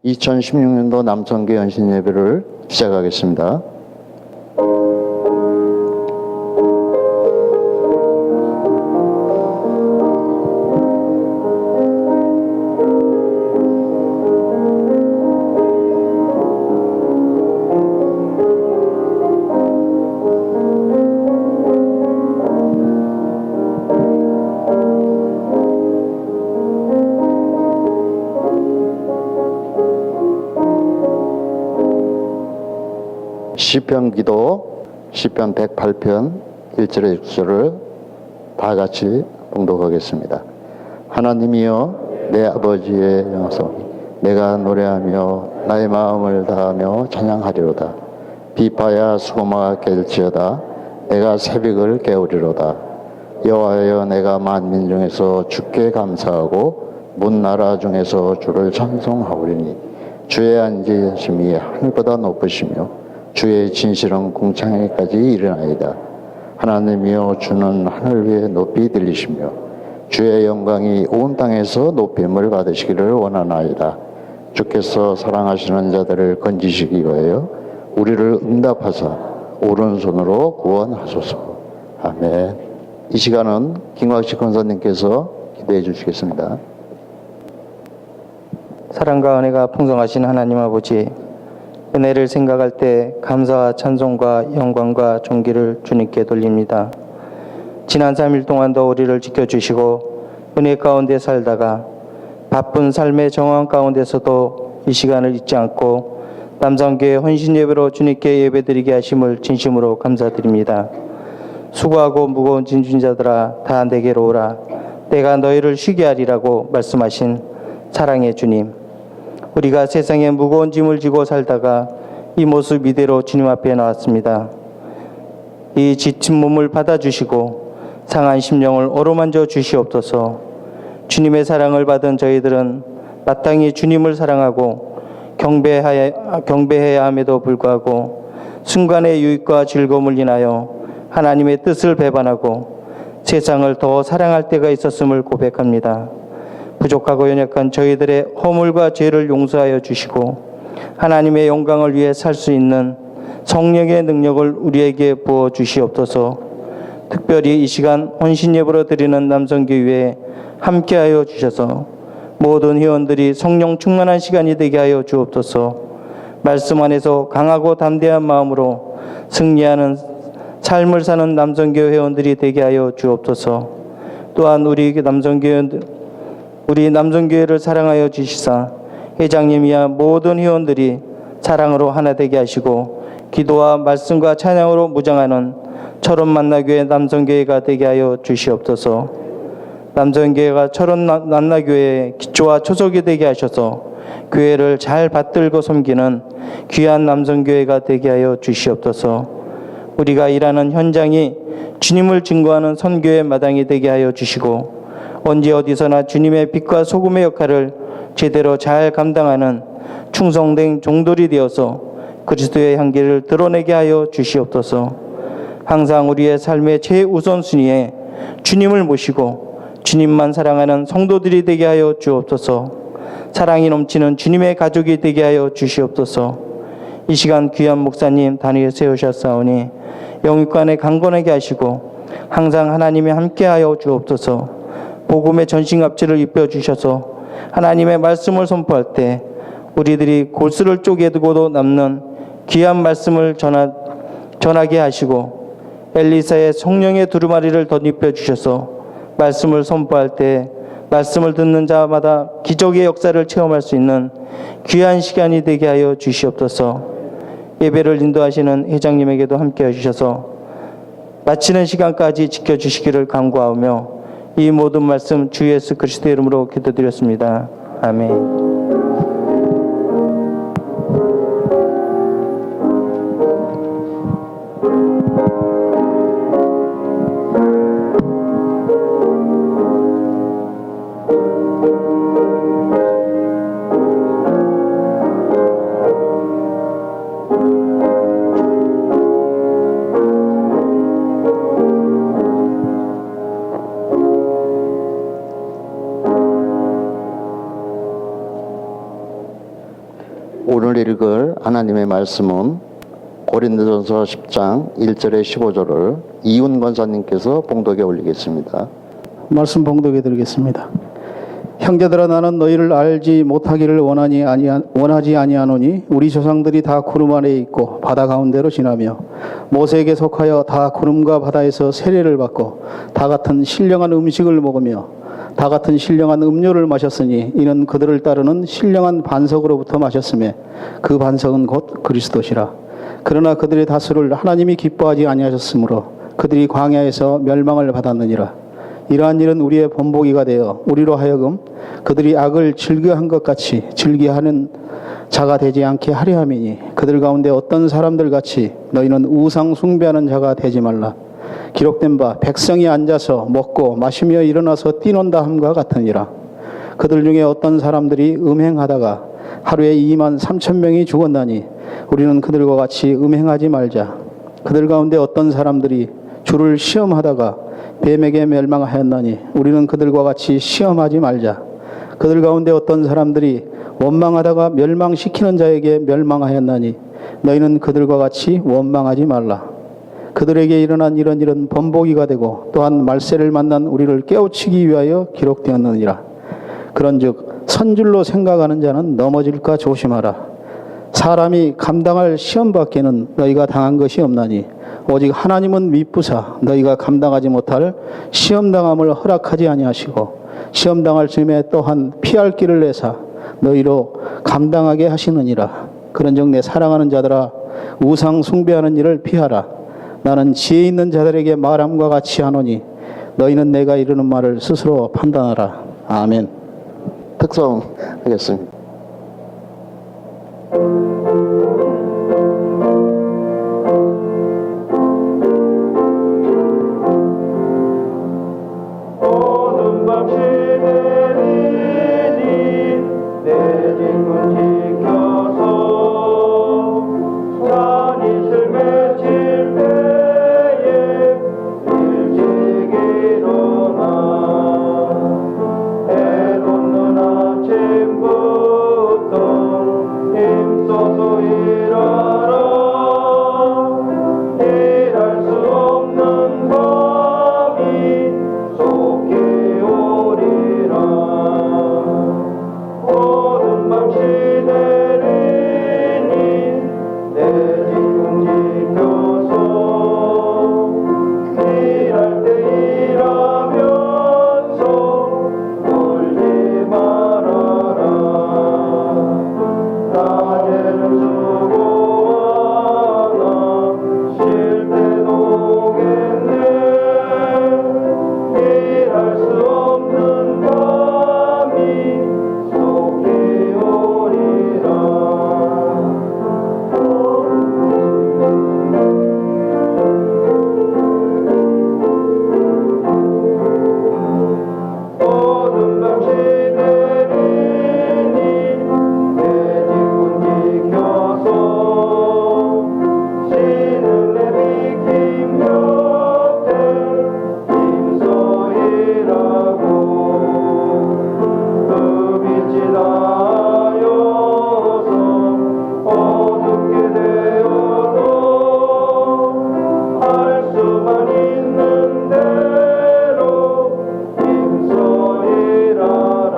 2016년도 남성교 연신 예배를 시작하겠습니다. 시편 기도 시편 108편 1절의 6절을 다 같이 봉독하겠습니다. 하나님이여 내 아버지의 영성 내가 노래하며 나의 마음을 다하며 찬양하리로다. 비파야 수고마가 깰지어다 내가 새벽을 깨우리로다. 여호와여 내가 만민 중에서 주께 감사하고 문 나라 중에서 주를 찬송하오리니 주의 앉으심이 하늘보다 높으시며 주의 진실은 궁창에까지 이르나이다. 하나님이여 주는 하늘 위에 높이 들리시며 주의 영광이 온 땅에서 높임을 받으시기를 원하나이다. 주께서 사랑하시는 자들을 건지시기 위하여 우리를 응답하사 오른손으로 구원하소서. 아멘. 이 시간은 김광식 권사님께서 기도해 주시겠습니다. 사랑과 은혜가 풍성하신 하나님 아버지, 은혜를 생각할 때 감사와 찬송과 영광과 존귀를 주님께 돌립니다. 지난 3일 동안도 우리를 지켜주시고 은혜 가운데 살다가 바쁜 삶의 정황 가운데서도 이 시간을 잊지 않고 남성교회 헌신 예배로 주님께 예배드리게 하심을 진심으로 감사드립니다. 수고하고 무거운 짐진 자들아 다 내게로 오라. 내가 너희를 쉬게 하리라고 말씀하신 사랑의 주님, 우리가 세상에 무거운 짐을 지고 살다가 이 모습 이대로 주님 앞에 나왔습니다. 이 지친 몸을 받아주시고 상한 심령을 어루만져 주시옵소서. 주님의 사랑을 받은 저희들은 마땅히 주님을 사랑하고 경배해야 함에도 불구하고 순간의 유익과 즐거움을 인하여 하나님의 뜻을 배반하고 세상을 더 사랑할 때가 있었음을 고백합니다. 부족하고 연약한 저희들의 허물과 죄를 용서하여 주시고 하나님의 영광을 위해 살 수 있는 성령의 능력을 우리에게 부어 주시옵소서. 특별히 이 시간 헌신 예배로 드리는 남성교회에 함께하여 주셔서 모든 회원들이 성령 충만한 시간이 되게 하여 주옵소서. 말씀 안에서 강하고 담대한 마음으로 승리하는 삶을 사는 남성교회 회원들이 되게 하여 주옵소서. 또한 우리 남성교회를 사랑하여 주시사 회장님이야 모든 회원들이 사랑으로 하나 되게 하시고 기도와 말씀과 찬양으로 무장하는 철원 만나교회 남성교회가 되게 하여 주시옵소서. 남성교회가 철원 만나교회의 기초와 초석이 되게 하셔서 교회를 잘 받들고 섬기는 귀한 남성교회가 되게 하여 주시옵소서. 우리가 일하는 현장이 주님을 증거하는 선교의 마당이 되게 하여 주시고 언제 어디서나 주님의 빛과 소금의 역할을 제대로 잘 감당하는 충성된 종들이 되어서 그리스도의 향기를 드러내게 하여 주시옵소서. 항상 우리의 삶의 최우선순위에 주님을 모시고 주님만 사랑하는 성도들이 되게 하여 주옵소서. 사랑이 넘치는 주님의 가족이 되게 하여 주시옵소서. 이 시간 귀한 목사님 단위에 세우셨사오니 영육간에 강건하게 하시고 항상 하나님이 함께하여 주옵소서. 복음의 전신갑주를 입혀주셔서 하나님의 말씀을 선포할 때 우리들이 골수를 쪼개두고도 남는 귀한 말씀을 전하게 하시고 엘리사의 성령의 두루마리를 덧입혀 주셔서 말씀을 선포할 때 말씀을 듣는 자마다 기적의 역사를 체험할 수 있는 귀한 시간이 되게 하여 주시옵소서. 예배를 인도하시는 회장님에게도 함께 해주셔서 마치는 시간까지 지켜주시기를 간구하오며 이 모든 말씀 주 예수 그리스도의 이름으로 기도드렸습니다. 아멘. 읽을 하나님의 말씀은 고린도전서 10장 1절에 15절을 이훈 권사님께서 봉독에 올리겠습니다. 말씀 봉독해 드리겠습니다. 형제들아, 나는 너희를 알지 못하기를 원하지 아니하노니 우리 조상들이 다 구름 아래에 있고 바다 가운데로 지나며 모세에게 속하여 다 구름과 바다에서 세례를 받고 다 같은 신령한 음식을 먹으며 다 같은 신령한 음료를 마셨으니 이는 그들을 따르는 신령한 반석으로부터 마셨으며 그 반석은 곧 그리스도시라. 그러나 그들의 다수를 하나님이 기뻐하지 아니하셨으므로 그들이 광야에서 멸망을 받았느니라. 이러한 일은 우리의 본보기가 되어 우리로 하여금 그들이 악을 즐겨한 것 같이 즐겨하는 자가 되지 않게 하려 함이니 그들 가운데 어떤 사람들 같이 너희는 우상 숭배하는 자가 되지 말라. 기록된 바 백성이 앉아서 먹고 마시며 일어나서 뛰논다 함과 같으니라. 그들 중에 어떤 사람들이 음행하다가 하루에 2만 3천 명이 죽었나니 우리는 그들과 같이 음행하지 말자. 그들 가운데 어떤 사람들이 주를 시험하다가 뱀에게 멸망하였나니 우리는 그들과 같이 시험하지 말자. 그들 가운데 어떤 사람들이 원망하다가 멸망시키는 자에게 멸망하였나니 너희는 그들과 같이 원망하지 말라. 그들에게 일어난 이런 일은 번복이가 되고 또한 말세를 만난 우리를 깨우치기 위하여 기록되었느니라. 그런즉 선줄로 생각하는 자는 넘어질까 조심하라. 사람이 감당할 시험밖에는 너희가 당한 것이 없나니 오직 하나님은 미쁘사 너희가 감당하지 못할 시험당함을 허락하지 아니하시고 시험당할 즈음에 또한 피할 길을 내사 너희로 감당하게 하시느니라. 그런즉 내 사랑하는 자들아, 우상 숭배하는 일을 피하라. 나는 지혜 있는 자들에게 말함과 같이 하노니 너희는 내가 이르는 말을 스스로 판단하라. 아멘. 특성하겠습니다. 어둠 밤시 내리니 내 집은 지켜서 산이 슬며칠 때에 일찍 일어나 해 돋는 아침부터 힘써서 일하라. 일할 수 없는 밤이 속히 오리라. 어둠 밤시 내리니 내 집은 지켜서 일할 때 일하면서 울지 말아라. 낮에는 수고하나 쉴 때도 오겠네. 일할 수 없는 밤이 속히 오리라. 어둠 밤시 내리니 내 집은 지켜서 쉬는 내 비킴 곁에 힘써 일하고 그 빛이 나여서 어둡게 되어도 할 수만 있는 대로 힘써 일하라.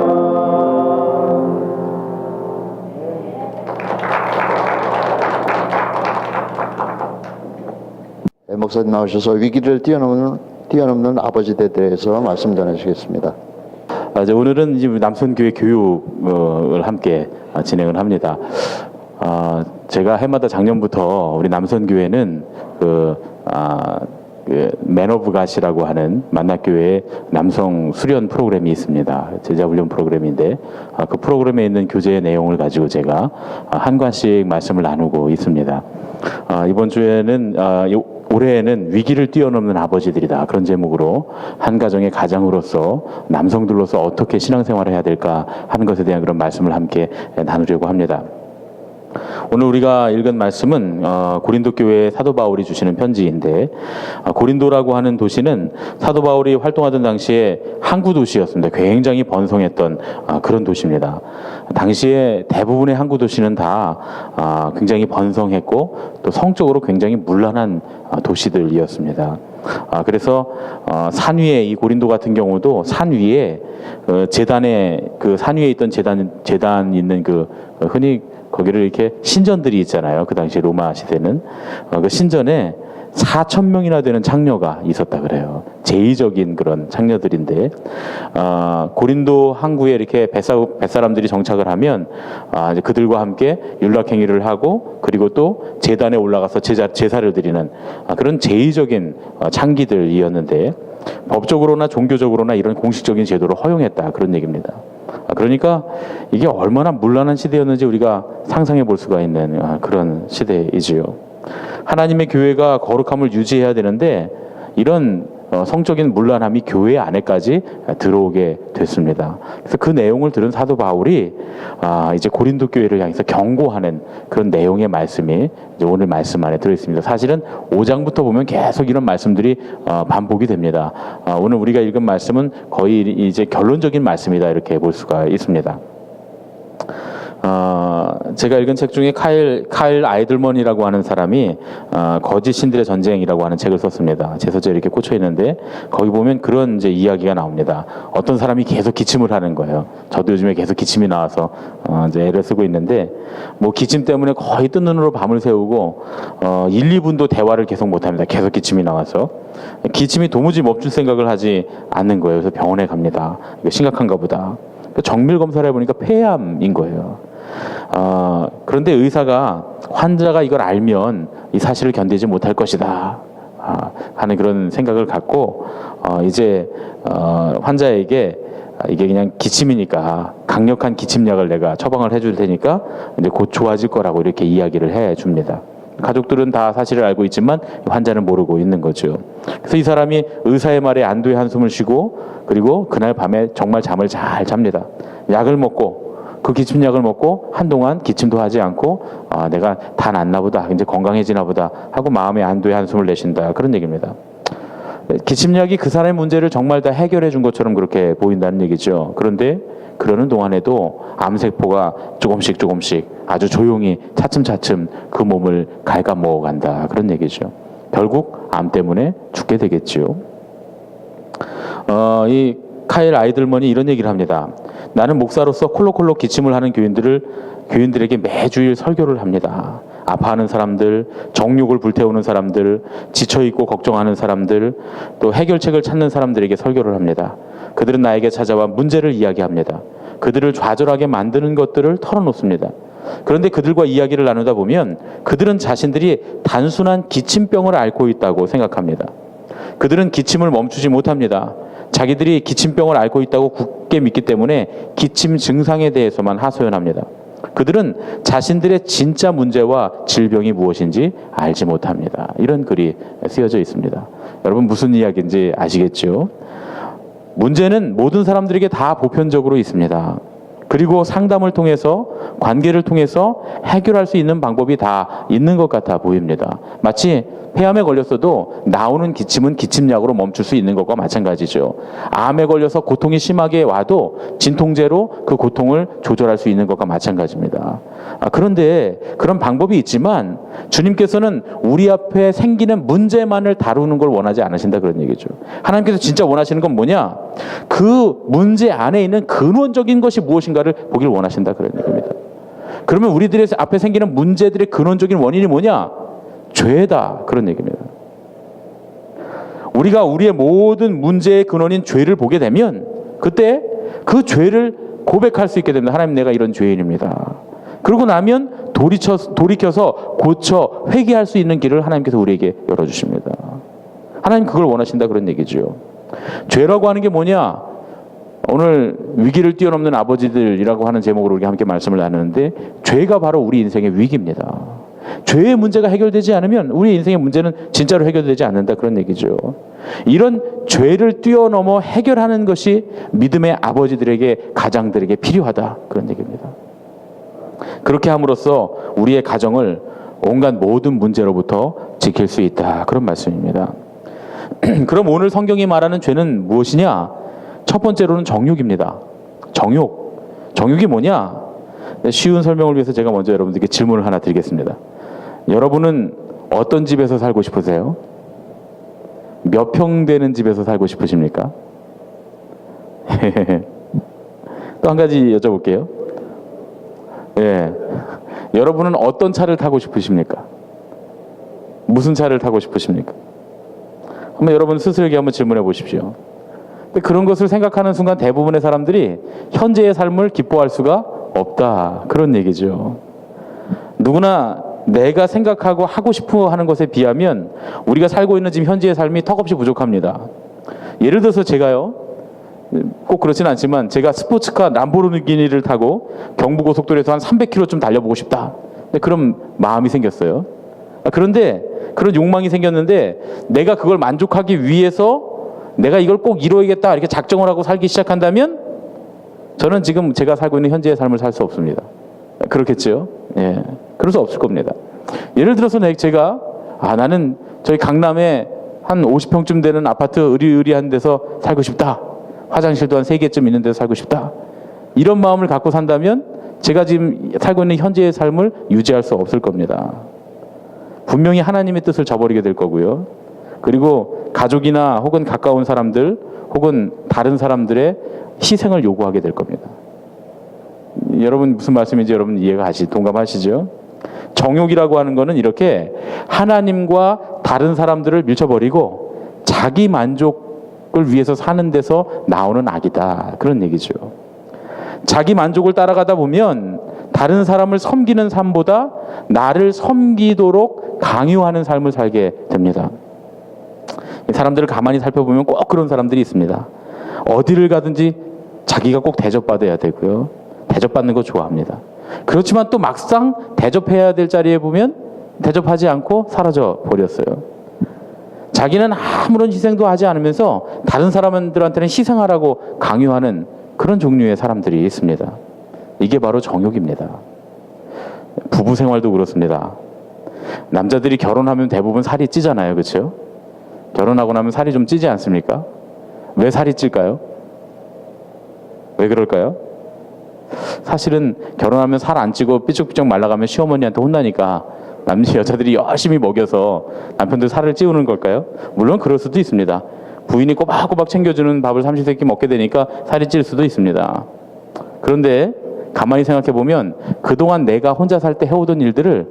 목사님 나오셔서 위기를 뛰어넘는 아버지에 대해서 말씀 전하시겠습니다. 이제 오늘은 이제 남선교회 교육을 함께 진행을 합니다. 제가 해마다 작년부터 우리 남선교회는 그 맨 오브 갓이라고 하는 만나교회의 남성 수련 프로그램이 있습니다. 제자훈련 프로그램인데 그 프로그램에 있는 교재의 내용을 가지고 제가 한 관씩 말씀을 나누고 있습니다. 이번 주에는 올해에는 위기를 뛰어넘는 아버지들이다, 그런 제목으로 한 가정의 가장으로서 남성들로서 어떻게 신앙생활을 해야 될까 하는 것에 대한 그런 말씀을 함께 나누려고 합니다. 오늘 우리가 읽은 말씀은 고린도 교회의 사도 바울이 주시는 편지인데, 고린도라고 하는 도시는 사도 바울이 활동하던 당시에 항구 도시였습니다. 굉장히 번성했던 그런 도시입니다. 당시에 대부분의 항구 도시는 다 굉장히 번성했고 또 성적으로 굉장히 문란한 도시들이었습니다. 그래서 산 위에, 이 고린도 같은 경우도 산 위에 제단에, 그 산 위에 있던 제단 있는 그 흔히 거기를 이렇게 신전들이 있잖아요. 그 당시 로마 시대는 그 신전에 4,000명이나 되는 창녀가 있었다 그래요. 제의적인 그런 창녀들인데, 고린도 항구에 이렇게 뱃사람들이 정착을 하면 이제 그들과 함께 율락행위를 하고, 그리고 또 제단에 올라가서 제사를 드리는 그런 제의적인 창기들이었는데, 법적으로나 종교적으로나 이런 공식적인 제도를 허용했다, 그런 얘기입니다. 그러니까 이게 얼마나 문란한 시대였는지 우리가 상상해 볼 수가 있는 그런 시대이지요. 하나님의 교회가 거룩함을 유지해야 되는데 이런 성적인 문란함이 교회 안에까지 들어오게 됐습니다. 그래서 그 내용을 들은 사도 바울이 이제 고린도 교회를 향해서 경고하는 그런 내용의 말씀이 이제 오늘 말씀 안에 들어있습니다. 사실은 5장부터 보면 계속 이런 말씀들이 반복이 됩니다. 오늘 우리가 읽은 말씀은 거의 이제 결론적인 말씀이다, 이렇게 볼 수가 있습니다. 제가 읽은 책 중에 카일 아이들먼이라고 하는 사람이 거짓 신들의 전쟁이라고 하는 책을 썼습니다. 제 소재에 이렇게 꽂혀 있는데 거기 보면 그런 이제 이야기가 나옵니다. 어떤 사람이 계속 기침을 하는 거예요. 저도 요즘에 계속 기침이 나와서 이제 애를 쓰고 있는데, 뭐 기침 때문에 거의 뜬 눈으로 밤을 새우고 1, 2분도 대화를 계속 못합니다. 계속 기침이 나와서 기침이 도무지 멈출 생각을 하지 않는 거예요. 그래서 병원에 갑니다. 이거 심각한가 보다. 정밀 검사를 해보니까 폐암인 거예요. 그런데 의사가 환자가 이걸 알면 이 사실을 견디지 못할 것이다 하는 그런 생각을 갖고 이제 환자에게 이게 그냥 기침이니까 강력한 기침약을 내가 처방을 해줄 테니까 이제 곧 좋아질 거라고 이렇게 이야기를 해 줍니다. 가족들은 다 사실을 알고 있지만 환자는 모르고 있는 거죠. 그래서 이 사람이 의사의 말에 안도의 한숨을 쉬고, 그리고 그날 밤에 정말 잠을 잘 잡니다. 약을 먹고, 그 기침약을 먹고 한동안 기침도 하지 않고 내가 다 낫나 보다, 이제 건강해지나 보다 하고 마음의 안도의 한숨을 내쉰다, 그런 얘기입니다. 기침약이 그 사람의 문제를 정말 다 해결해 준 것처럼 그렇게 보인다는 얘기죠. 그런데 그러는 동안에도 암세포가 조금씩 아주 조용히 차츰 그 몸을 갉아먹어 간다, 그런 얘기죠. 결국 암 때문에 죽게 되겠죠. 이 카일 아이들먼이 이런 얘기를 합니다. 나는 목사로서 콜록콜록 기침을 하는 교인들에게 매주일 설교를 합니다. 아파하는 사람들, 정욕을 불태우는 사람들, 지쳐있고 걱정하는 사람들, 또 해결책을 찾는 사람들에게 설교를 합니다. 그들은 나에게 찾아와 문제를 이야기합니다. 그들을 좌절하게 만드는 것들을 털어놓습니다. 그런데 그들과 이야기를 나누다 보면 그들은 자신들이 단순한 기침병을 앓고 있다고 생각합니다. 그들은 기침을 멈추지 못합니다. 자기들이 기침병을 앓고 있다고 굳게 믿기 때문에 기침 증상에 대해서만 하소연합니다. 그들은 자신들의 진짜 문제와 질병이 무엇인지 알지 못합니다. 이런 글이 쓰여져 있습니다. 여러분 무슨 이야기인지 아시겠죠? 문제는 모든 사람들에게 다 보편적으로 있습니다. 그리고 상담을 통해서, 관계를 통해서 해결할 수 있는 방법이 다 있는 것 같아 보입니다. 마치 폐암에 걸렸어도 나오는 기침은 기침약으로 멈출 수 있는 것과 마찬가지죠. 암에 걸려서 고통이 심하게 와도 진통제로 그 고통을 조절할 수 있는 것과 마찬가지입니다. 그런데 그런 방법이 있지만 주님께서는 우리 앞에 생기는 문제만을 다루는 걸 원하지 않으신다, 그런 얘기죠. 하나님께서 진짜 원하시는 건 뭐냐? 그 문제 안에 있는 근원적인 것이 무엇인가를 보길 원하신다, 그런 얘기입니다. 그러면 우리들의 앞에 생기는 문제들의 근원적인 원인이 뭐냐? 죄다, 그런 얘기입니다. 우리가 우리의 모든 문제의 근원인 죄를 보게 되면 그때 그 죄를 고백할 수 있게 됩니다. 하나님, 내가 이런 죄인입니다. 그러고 나면 돌이켜서 고쳐 회개할 수 있는 길을 하나님께서 우리에게 열어주십니다. 하나님 그걸 원하신다, 그런 얘기죠. 죄라고 하는 게 뭐냐? 오늘 위기를 뛰어넘는 아버지들이라고 하는 제목으로 우리 함께 말씀을 나누는데, 죄가 바로 우리 인생의 위기입니다. 죄의 문제가 해결되지 않으면 우리 인생의 문제는 진짜로 해결되지 않는다, 그런 얘기죠. 이런 죄를 뛰어넘어 해결하는 것이 믿음의 아버지들에게, 가장들에게 필요하다, 그런 얘기입니다. 그렇게 함으로써 우리의 가정을 온갖 모든 문제로부터 지킬 수 있다. 그런 말씀입니다. 그럼 오늘 성경이 말하는 죄는 무엇이냐? 첫 번째로는 정욕입니다. 정욕. 정욕이 뭐냐? 쉬운 설명을 위해서 제가 먼저 여러분들께 질문을 하나 드리겠습니다. 여러분은 어떤 집에서 살고 싶으세요? 몇 평 되는 집에서 살고 싶으십니까? 또 한 가지 여쭤볼게요. 예. 여러분은 어떤 차를 타고 싶으십니까? 무슨 차를 타고 싶으십니까? 한번 여러분 스스로에게 한번 질문해 보십시오. 근데 그런 것을 생각하는 순간 대부분의 사람들이 현재의 삶을 기뻐할 수가 없다. 그런 얘기죠. 누구나 내가 생각하고 하고 싶어 하는 것에 비하면 우리가 살고 있는 지금 현재의 삶이 턱없이 부족합니다. 예를 들어서 제가요, 꼭 그렇진 않지만 제가 스포츠카 람보르기니를 타고 경부고속도로에서 한 300km 좀 달려보고 싶다. 그런 마음이 생겼어요. 그런데 그런 욕망이 생겼는데 내가 그걸 만족하기 위해서 내가 이걸 꼭 이루어야겠다 이렇게 작정을 하고 살기 시작한다면 저는 지금 제가 살고 있는 현재의 삶을 살 수 없습니다. 그렇겠죠? 예, 그럴 수 없을 겁니다. 예를 들어서 제가 나는 저희 강남에 한 50평쯤 되는 아파트 으리으리한 데서 살고 싶다. 화장실도 한 3개쯤 있는 데서 살고 싶다. 이런 마음을 갖고 산다면 제가 지금 살고 있는 현재의 삶을 유지할 수 없을 겁니다. 분명히 하나님의 뜻을 저버리게 될 거고요. 그리고 가족이나 혹은 가까운 사람들 혹은 다른 사람들의 희생을 요구하게 될 겁니다. 여러분 무슨 말씀인지 여러분 동감하시죠? 정욕이라고 하는 거는 이렇게 하나님과 다른 사람들을 밀쳐버리고 자기 만족을 위해서 사는 데서 나오는 악이다. 그런 얘기죠. 자기 만족을 따라가다 보면 다른 사람을 섬기는 삶보다 나를 섬기도록 강요하는 삶을 살게 됩니다. 사람들을 가만히 살펴보면 꼭 그런 사람들이 있습니다. 어디를 가든지 자기가 꼭 대접받아야 되고요. 대접받는 거 좋아합니다. 그렇지만 또 막상 대접해야 될 자리에 보면 대접하지 않고 사라져 버렸어요. 자기는 아무런 희생도 하지 않으면서 다른 사람들한테는 희생하라고 강요하는 그런 종류의 사람들이 있습니다. 이게 바로 정욕입니다. 부부 생활도 그렇습니다. 남자들이 결혼하면 대부분 살이 찌잖아요. 그렇죠? 결혼하고 나면 살이 좀 찌지 않습니까? 왜 살이 찔까요? 왜 그럴까요? 사실은 결혼하면 살 안 찌고 삐죽삐죽 말라가면 시어머니한테 혼나니까 여자들이 열심히 먹여서 남편들 살을 찌우는 걸까요? 물론 그럴 수도 있습니다. 부인이 꼬박꼬박 챙겨주는 밥을 삼시세끼 먹게 되니까 살이 찔 수도 있습니다. 그런데 가만히 생각해 보면 그동안 내가 혼자 살 때 해오던 일들을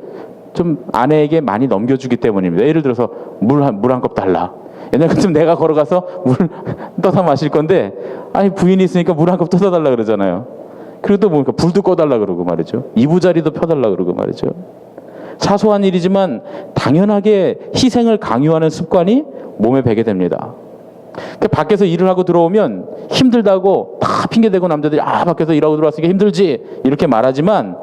좀 아내에게 많이 넘겨주기 때문입니다. 예를 들어서 물 한 컵 달라. 옛날 같으면 내가 걸어가서 물 떠서 마실 건데 아니 부인이 있으니까 물 한 컵 떠서 달라 그러잖아요. 그리고 또 뭡니까? 불도 꺼달라 그러고 말이죠. 이부자리도 펴달라 그러고 말이죠. 사소한 일이지만 당연하게 희생을 강요하는 습관이 몸에 배게 됩니다. 그러니까 밖에서 일을 하고 들어오면 힘들다고 다 핑계대고 남자들이 밖에서 일하고 들어왔으니까 힘들지 이렇게 말하지만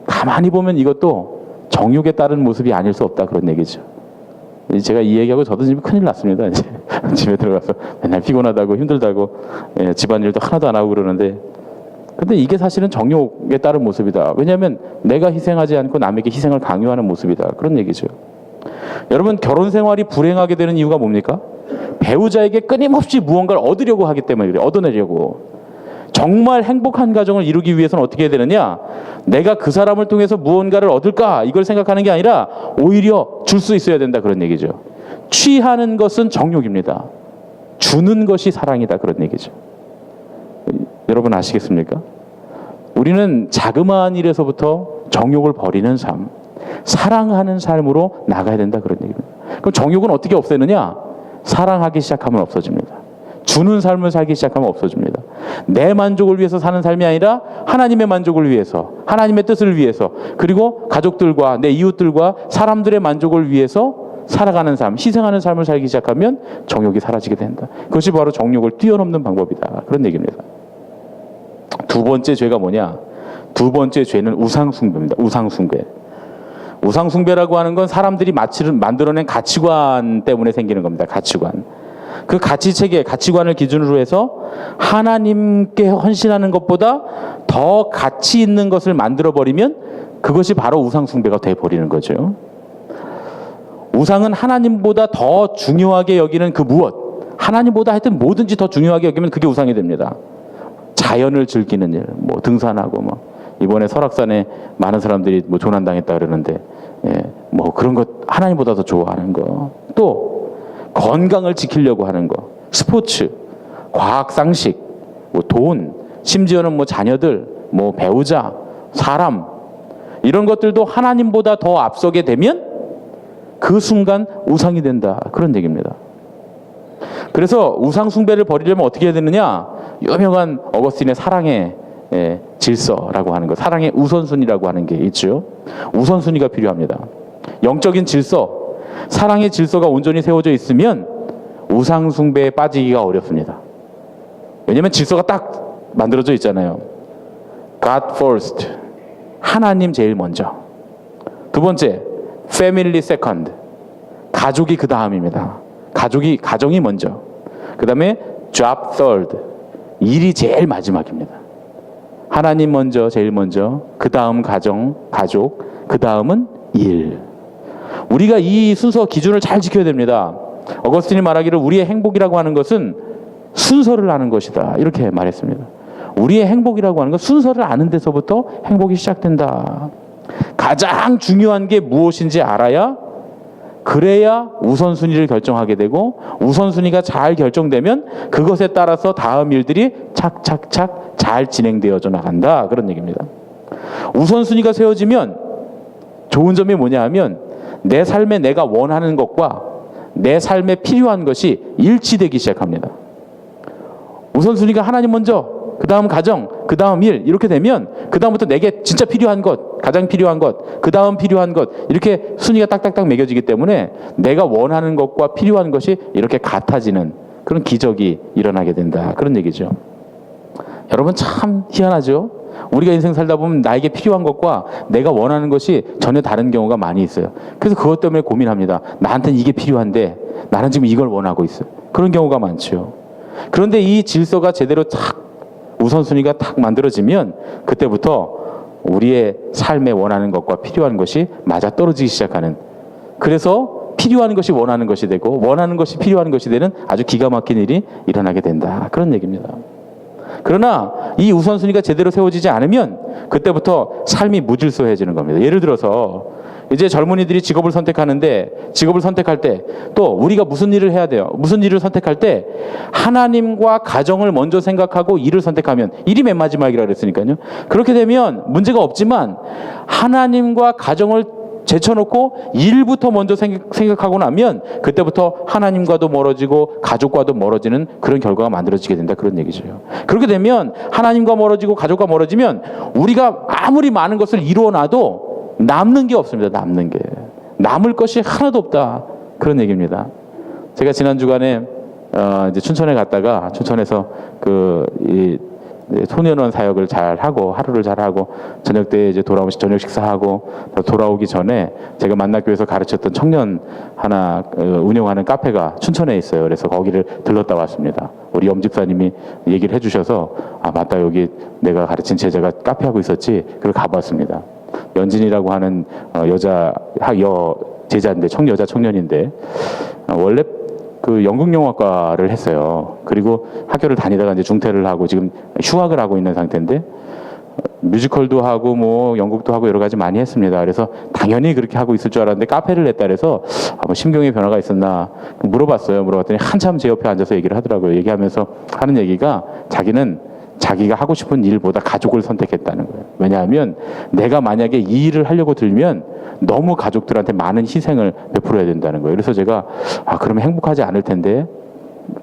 가만히 보면 이것도 정욕에 따른 모습이 아닐 수 없다 그런 얘기죠. 제가 이 얘기하고 저도 지금 큰일 났습니다. 이제 집에 들어가서 맨날 피곤하다고 힘들다고 집안일도 하나도 안 하고 그러는데 근데 이게 사실은 정욕에 따른 모습이다. 왜냐하면 내가 희생하지 않고 남에게 희생을 강요하는 모습이다. 그런 얘기죠. 여러분 결혼 생활이 불행하게 되는 이유가 뭡니까? 배우자에게 끊임없이 무언가를 얻으려고 하기 때문에 그래요. 얻어내려고. 정말 행복한 가정을 이루기 위해서는 어떻게 해야 되느냐? 내가 그 사람을 통해서 무언가를 얻을까? 이걸 생각하는 게 아니라 오히려 줄 수 있어야 된다. 그런 얘기죠. 취하는 것은 정욕입니다. 주는 것이 사랑이다. 그런 얘기죠. 여러분 아시겠습니까? 우리는 자그마한 일에서부터 정욕을 버리는 삶, 사랑하는 삶으로 나가야 된다. 그런 얘기입니다. 그럼 정욕은 어떻게 없애느냐? 사랑하기 시작하면 없어집니다. 주는 삶을 살기 시작하면 없어집니다. 내 만족을 위해서 사는 삶이 아니라 하나님의 만족을 위해서, 하나님의 뜻을 위해서, 그리고 가족들과 내 이웃들과 사람들의 만족을 위해서 살아가는 삶, 희생하는 삶을 살기 시작하면 정욕이 사라지게 된다. 그것이 바로 정욕을 뛰어넘는 방법이다. 그런 얘기입니다. 두 번째 죄가 뭐냐? 두 번째 죄는 우상숭배입니다. 우상숭배. 우상숭배라고 하는 건 사람들이 만들어낸 가치관 때문에 생기는 겁니다. 가치관. 그 가치체계, 가치관을 기준으로 해서 하나님께 헌신하는 것보다 더 가치 있는 것을 만들어 버리면 그것이 바로 우상 숭배가 돼 버리는 거죠. 우상은 하나님보다 더 중요하게 여기는 그 무엇, 하나님보다 하여튼 뭐든지 더 중요하게 여기면 그게 우상이 됩니다. 자연을 즐기는 일, 뭐 등산하고 뭐 이번에 설악산에 많은 사람들이 뭐 조난당했다 그러는데, 예, 뭐 그런 것 하나님보다 더 좋아하는 거, 또 건강을 지키려고 하는 거, 스포츠, 과학 상식, 뭐 돈, 심지어는 뭐 자녀들, 뭐 배우자, 사람, 이런 것들도 하나님보다 더 앞서게 되면 그 순간 우상이 된다, 그런 얘기입니다. 그래서 우상 숭배를 버리려면 어떻게 해야 되느냐? 유명한 어거스틴의 사랑의 질서라고 하는 것, 사랑의 우선순위라고 하는 게 있죠. 우선순위가 필요합니다. 영적인 질서, 사랑의 질서가 온전히 세워져 있으면 우상 숭배에 빠지기가 어렵습니다. 왜냐하면 질서가 딱 만들어져 있잖아요. God first, 하나님 제일 먼저. 두 번째, family second, 가족이 그 다음입니다. 가정이 먼저. 그 다음에 job third, 일이 제일 마지막입니다. 하나님 먼저, 제일 먼저, 그 다음 가족, 그 다음은 일. 우리가 이 순서 기준을 잘 지켜야 됩니다. 어거스틴이 말하기를 우리의 행복이라고 하는 것은 순서를 아는 것이다, 이렇게 말했습니다. 우리의 행복이라고 하는 건 순서를 아는 데서부터 행복이 시작된다. 가장 중요한 게 무엇인지 알아야, 그래야 우선순위를 결정하게 되고, 우선순위가 잘 결정되면 그것에 따라서 다음 일들이 착착착 잘 진행되어져 나간다, 그런 얘기입니다. 우선순위가 세워지면 좋은 점이 뭐냐 하면 내 삶에 내가 원하는 것과 내 삶에 필요한 것이 일치되기 시작합니다. 우선순위가 하나님 먼저, 그 다음 가정, 그 다음 일, 이렇게 되면 그 다음부터 내게 진짜 필요한 것, 가장 필요한 것, 그 다음 필요한 것, 이렇게 순위가 딱딱딱 매겨지기 때문에 내가 원하는 것과 필요한 것이 이렇게 같아지는 그런 기적이 일어나게 된다, 그런 얘기죠. 여러분 참 희한하죠. 우리가 인생 살다 보면 나에게 필요한 것과 내가 원하는 것이 전혀 다른 경우가 많이 있어요. 그래서 그것 때문에 고민합니다. 나한테는 이게 필요한데 나는 지금 이걸 원하고 있어요. 그런 경우가 많죠. 그런데 이 질서가 제대로 탁, 우선순위가 탁 만들어지면 그때부터 우리의 삶에 원하는 것과 필요한 것이 맞아떨어지기 시작하는, 그래서 필요한 것이 원하는 것이 되고 원하는 것이 필요한 것이 되는 아주 기가 막힌 일이 일어나게 된다, 그런 얘기입니다. 그러나 이 우선순위가 제대로 세워지지 않으면 그때부터 삶이 무질서해지는 겁니다. 예를 들어서 이제 젊은이들이 직업을 선택하는데, 직업을 선택할 때 또 우리가 무슨 일을 해야 돼요? 무슨 일을 선택할 때 하나님과 가정을 먼저 생각하고 일을 선택하면, 일이 맨 마지막이라 그랬으니까요. 그렇게 되면 문제가 없지만 하나님과 가정을 제쳐놓고 일부터 먼저 생각하고 나면 그때부터 하나님과도 멀어지고 가족과도 멀어지는 그런 결과가 만들어지게 된다, 그런 얘기죠. 그렇게 되면 하나님과 멀어지고 가족과 멀어지면 우리가 아무리 많은 것을 이루어놔도 남는 게 없습니다. 남을 것이 하나도 없다, 그런 얘기입니다. 제가 지난 주간에 이제 춘천에 갔다가 춘천에서 이 소년원 사역을 잘 하고 하루를 잘 하고 저녁 때 이제 돌아오면 저녁 식사하고 돌아오기 전에 제가 만나교회에서 가르쳤던 청년 하나 운영하는 카페가 춘천에 있어요. 그래서 거기를 들렀다 왔습니다. 우리 염집사님이 얘기를 해주셔서 아 맞다, 여기 내가 가르친 제자가 카페 하고 있었지. 그걸 가봤습니다. 연진이라고 하는 여자 제자인데, 여자 청년인데 원래 그 연극영화과를 했어요. 그리고 학교를 다니다가 이제 중퇴를 하고 지금 휴학을 하고 있는 상태인데 뮤지컬도 하고 뭐 연극도 하고 여러 가지 많이 했습니다. 그래서 당연히 그렇게 하고 있을 줄 알았는데 카페를 냈다 그래서 뭐 심경의 변화가 있었나 물어봤어요. 물어봤더니 한참 제 옆에 앉아서 얘기를 하더라고요. 얘기하면서 하는 얘기가 자기는 자기가 하고 싶은 일보다 가족을 선택했다는 거예요. 왜냐하면 내가 만약에 이 일을 하려고 들면 너무 가족들한테 많은 희생을 베풀어야 된다는 거예요. 그래서 제가 그러면 행복하지 않을 텐데,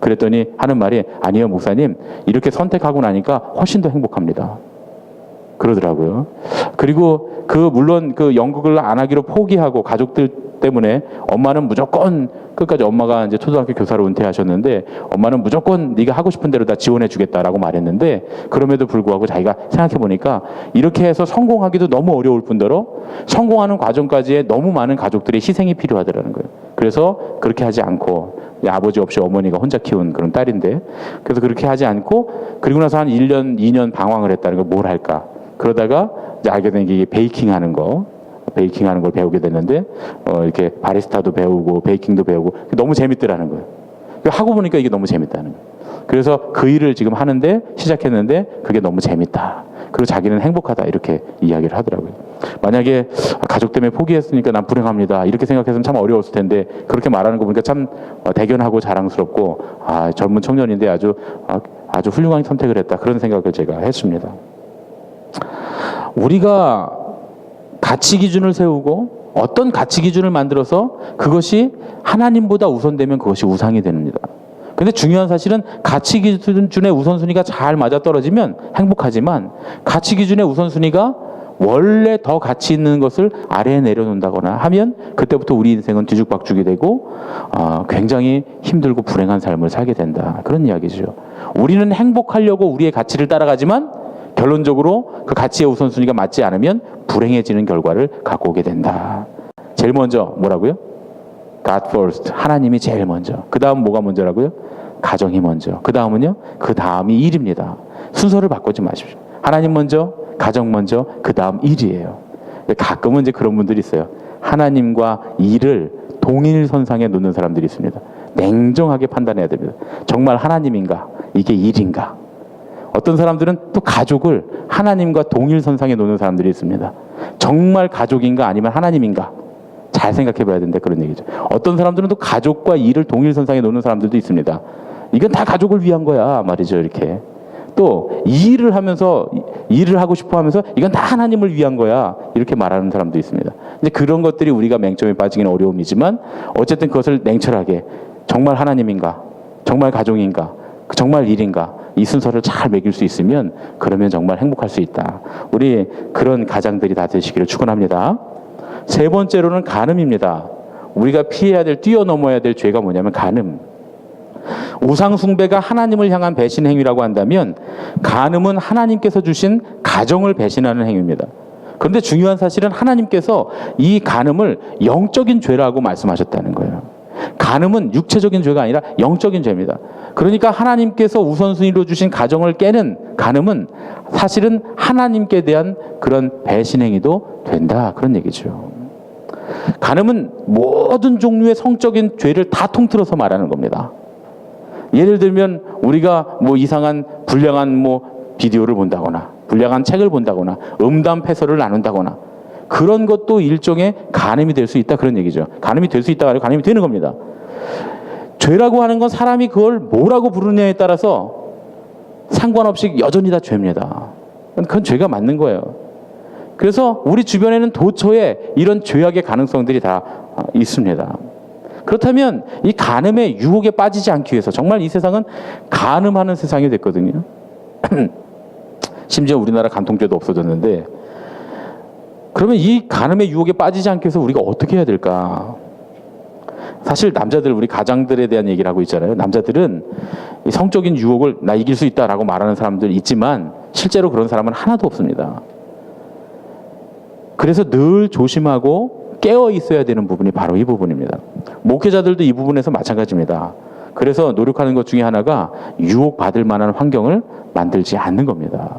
그랬더니 하는 말이 아니요 목사님, 이렇게 선택하고 나니까 훨씬 더 행복합니다, 그러더라고요. 그리고 물론 그 연극을 안 하기로 포기하고 가족들 때문에 엄마는 무조건 끝까지, 엄마가 이제 초등학교 교사로 은퇴하셨는데 엄마는 무조건 네가 하고 싶은 대로 다 지원해 주겠다라고 말했는데, 그럼에도 불구하고 자기가 생각해 보니까 이렇게 해서 성공하기도 너무 어려울 뿐더러 성공하는 과정까지에 너무 많은 가족들의 희생이 필요하더라는 거예요. 그래서 그렇게 하지 않고 이 아버지 없이 어머니가 혼자 키운 그런 딸인데, 그래서 그렇게 하지 않고 그리고 나서 한 1년, 2년 방황을 했다는 거. 뭘 할까? 그러다가 이제 알게 된 게 이게 베이킹하는 걸 배우게 됐는데 이렇게 바리스타도 배우고 베이킹도 배우고 너무 재밌더라는 거예요. 하고 보니까 이게 너무 재밌다는 거예요. 그래서 그 일을 지금 하는데 시작했는데 그게 너무 재밌다. 그리고 자기는 행복하다 이렇게 이야기를 하더라고요. 만약에 가족 때문에 포기했으니까 난 불행합니다 이렇게 생각했으면 참 어려웠을 텐데 그렇게 말하는 거 보니까 참 대견하고 자랑스럽고 젊은 청년인데 아주 훌륭한 선택을 했다 그런 생각을 제가 했습니다. 우리가 가치 기준을 세우고 어떤 가치 기준을 만들어서 그것이 하나님보다 우선되면 그것이 우상이 됩니다. 근데 중요한 사실은 가치 기준의 우선순위가 잘 맞아떨어지면 행복하지만 가치 기준의 우선순위가 원래 더 가치 있는 것을 아래에 내려놓는다거나 하면 그때부터 우리 인생은 뒤죽박죽이 되고 굉장히 힘들고 불행한 삶을 살게 된다. 그런 이야기죠. 우리는 행복하려고 우리의 가치를 따라가지만 결론적으로 그 가치의 우선순위가 맞지 않으면 불행해지는 결과를 갖고 오게 된다. 제일 먼저 뭐라고요? God first. 하나님이 제일 먼저. 그 다음 뭐가 먼저라고요? 가정이 먼저. 그 다음은요? 그 다음이 일입니다. 순서를 바꾸지 마십시오. 하나님 먼저, 가정 먼저, 그 다음 일이에요. 가끔은 이제 그런 분들이 있어요. 하나님과 일을 동일선상에 놓는 사람들이 있습니다. 냉정하게 판단해야 됩니다. 정말 하나님인가? 이게 일인가? 어떤 사람들은 또 가족을 하나님과 동일선상에 놓는 사람들이 있습니다. 정말 가족인가 아니면 하나님인가? 잘 생각해 봐야 된다 그런 얘기죠. 어떤 사람들은 또 가족과 일을 동일선상에 놓는 사람들도 있습니다. 이건 다 가족을 위한 거야 말이죠. 이렇게 또 일을 하면서 일을 하고 싶어 하면서 이건 다 하나님을 위한 거야 이렇게 말하는 사람도 있습니다. 이제 그런 것들이 우리가 맹점에 빠지기는 어려움이지만 어쨌든 그것을 냉철하게 정말 하나님인가 정말 가족인가 정말 일인가 이 순서를 잘 매길 수 있으면 그러면 정말 행복할 수 있다. 우리 그런 가장들이 다 되시기를 축원합니다. 세 번째로는 간음입니다. 우리가 피해야 될 뛰어넘어야 될 죄가 뭐냐면 간음. 우상 숭배가 하나님을 향한 배신 행위라고 한다면 간음은 하나님께서 주신 가정을 배신하는 행위입니다. 그런데 중요한 사실은 하나님께서 이 간음을 영적인 죄라고 말씀하셨다는 거예요. 간음은 육체적인 죄가 아니라 영적인 죄입니다. 그러니까 하나님께서 우선순위로 주신 가정을 깨는 간음은 사실은 하나님께 대한 그런 배신 행위도 된다 그런 얘기죠. 간음은 모든 종류의 성적인 죄를 다 통틀어서 말하는 겁니다. 예를 들면 우리가 뭐 이상한 불량한 뭐 비디오를 본다거나 불량한 책을 본다거나 음담 패설을 나눈다거나 그런 것도 일종의 간음이 될 수 있다 그런 얘기죠. 간음이 될 수 있다가 아니라 간음이 되는 겁니다. 죄라고 하는 건 사람이 그걸 뭐라고 부르느냐에 따라서 상관없이 여전히 다 죄입니다. 그건 죄가 맞는 거예요. 그래서 우리 주변에는 도처에 이런 죄악의 가능성들이 다 있습니다. 그렇다면 이 간음의 유혹에 빠지지 않기 위해서 정말 이 세상은 간음하는 세상이 됐거든요. 심지어 우리나라 간통죄도 없어졌는데 그러면 이 간음의 유혹에 빠지지 않기 위해서 우리가 어떻게 해야 될까? 사실 남자들 우리 가장들에 대한 얘기를 하고 있잖아요. 남자들은 이 성적인 유혹을 나 이길 수 있다라고 말하는 사람들 있지만 실제로 그런 사람은 하나도 없습니다. 그래서 늘 조심하고 깨어 있어야 되는 부분이 바로 이 부분입니다. 목회자들도 이 부분에서 마찬가지입니다. 그래서 노력하는 것 중에 하나가 유혹받을 만한 환경을 만들지 않는 겁니다.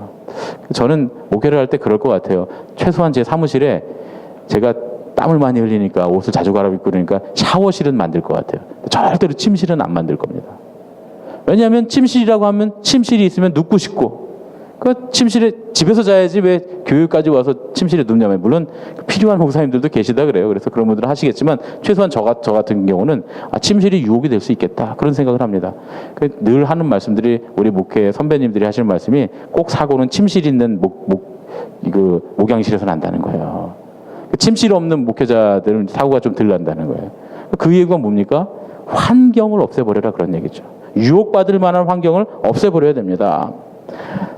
저는 목회를 할 때 그럴 것 같아요. 최소한 제 사무실에 제가 땀을 많이 흘리니까 옷을 자주 갈아입고 그러니까 샤워실은 만들 것 같아요. 절대로 침실은 안 만들 겁니다. 왜냐하면 침실이라고 하면 침실이 있으면 눕고 싶고 그 침실에 집에서 자야지 왜 교육까지 와서 침실에 눕냐며. 물론 필요한 목사님들도 계시다 그래요. 그래서 그런 분들은 하시겠지만 최소한 저 같은 경우는 침실이 유혹이 될 수 있겠다 그런 생각을 합니다. 늘 하는 말씀들이 우리 목회 선배님들이 하시는 말씀이 꼭 사고는 침실 있는 목양실에서 난다는 거예요. 침실 없는 목회자들은 사고가 좀 덜 난다는 거예요. 그 얘기가 뭡니까? 환경을 없애버려라 그런 얘기죠. 유혹받을 만한 환경을 없애버려야 됩니다.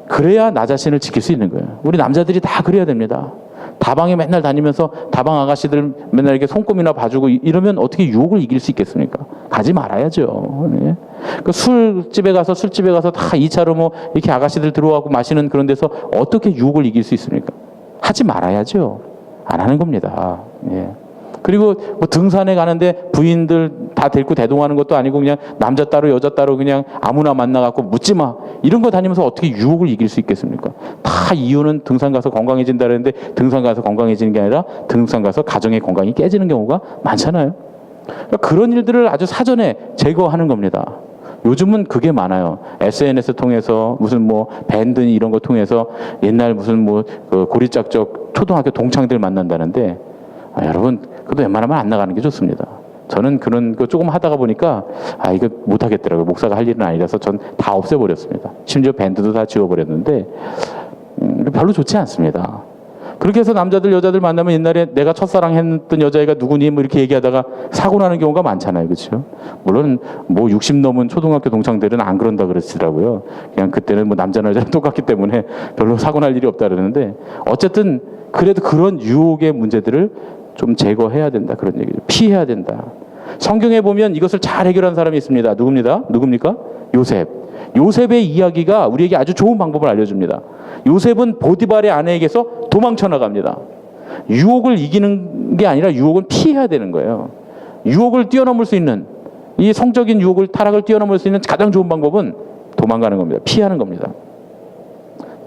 그래야 나 자신을 지킬 수 있는 거예요. 우리 남자들이 다 그래야 됩니다. 다방에 맨날 다니면서 다방 아가씨들 맨날 이렇게 손꼽이나 봐주고 이러면 어떻게 유혹을 이길 수 있겠습니까? 가지 말아야죠. 네. 그 술집에 가서 다 2차로 뭐 이렇게 아가씨들 들어와고 마시는 그런 데서 어떻게 유혹을 이길 수 있습니까? 하지 말아야죠. 안 하는 겁니다. 예. 그리고 뭐 등산에 가는데 부인들 다 데리고 대동하는 것도 아니고 그냥 남자 따로 여자 따로 그냥 아무나 만나갖고 묻지 마. 이런 거 다니면서 어떻게 유혹을 이길 수 있겠습니까? 다 이유는 등산 가서 건강해진다는데 등산 가서 건강해지는 게 아니라 등산 가서 가정의 건강이 깨지는 경우가 많잖아요. 그러니까 그런 일들을 아주 사전에 제거하는 겁니다. 요즘은 그게 많아요. SNS 통해서 무슨 뭐 밴드 이런 거 통해서 옛날 무슨 뭐 그 고리짝적 초등학교 동창들 만난다는데 여러분 그것도 웬만하면 안 나가는 게 좋습니다. 저는 그런 거 조금 하다가 보니까 이거 못 하겠더라고요. 목사가 할 일은 아니라서 전 다 없애버렸습니다. 심지어 밴드도 다 지워버렸는데 별로 좋지 않습니다. 그렇게 해서 남자들 여자들 만나면 옛날에 내가 첫사랑 했던 여자애가 누구니 뭐 이렇게 얘기하다가 사고 나는 경우가 많잖아요. 그렇죠? 물론 뭐 60 넘은 초등학교 동창들은 안 그런다 그러시더라고요. 그냥 그때는 뭐 남자나 여자랑 똑같기 때문에 별로 사고 날 일이 없다 그러는데 어쨌든 그래도 그런 유혹의 문제들을 좀 제거해야 된다 그런 얘기죠. 피해야 된다. 성경에 보면 이것을 잘 해결한 사람이 있습니다. 누굽니까? 요셉. 요셉의 이야기가 우리에게 아주 좋은 방법을 알려줍니다. 요셉은 보디발의 아내에게서 도망쳐 나갑니다. 유혹을 이기는 게 아니라 유혹은 피해야 되는 거예요. 유혹을 뛰어넘을 수 있는 이 성적인 유혹을 타락을 뛰어넘을 수 있는 가장 좋은 방법은 도망가는 겁니다. 피하는 겁니다.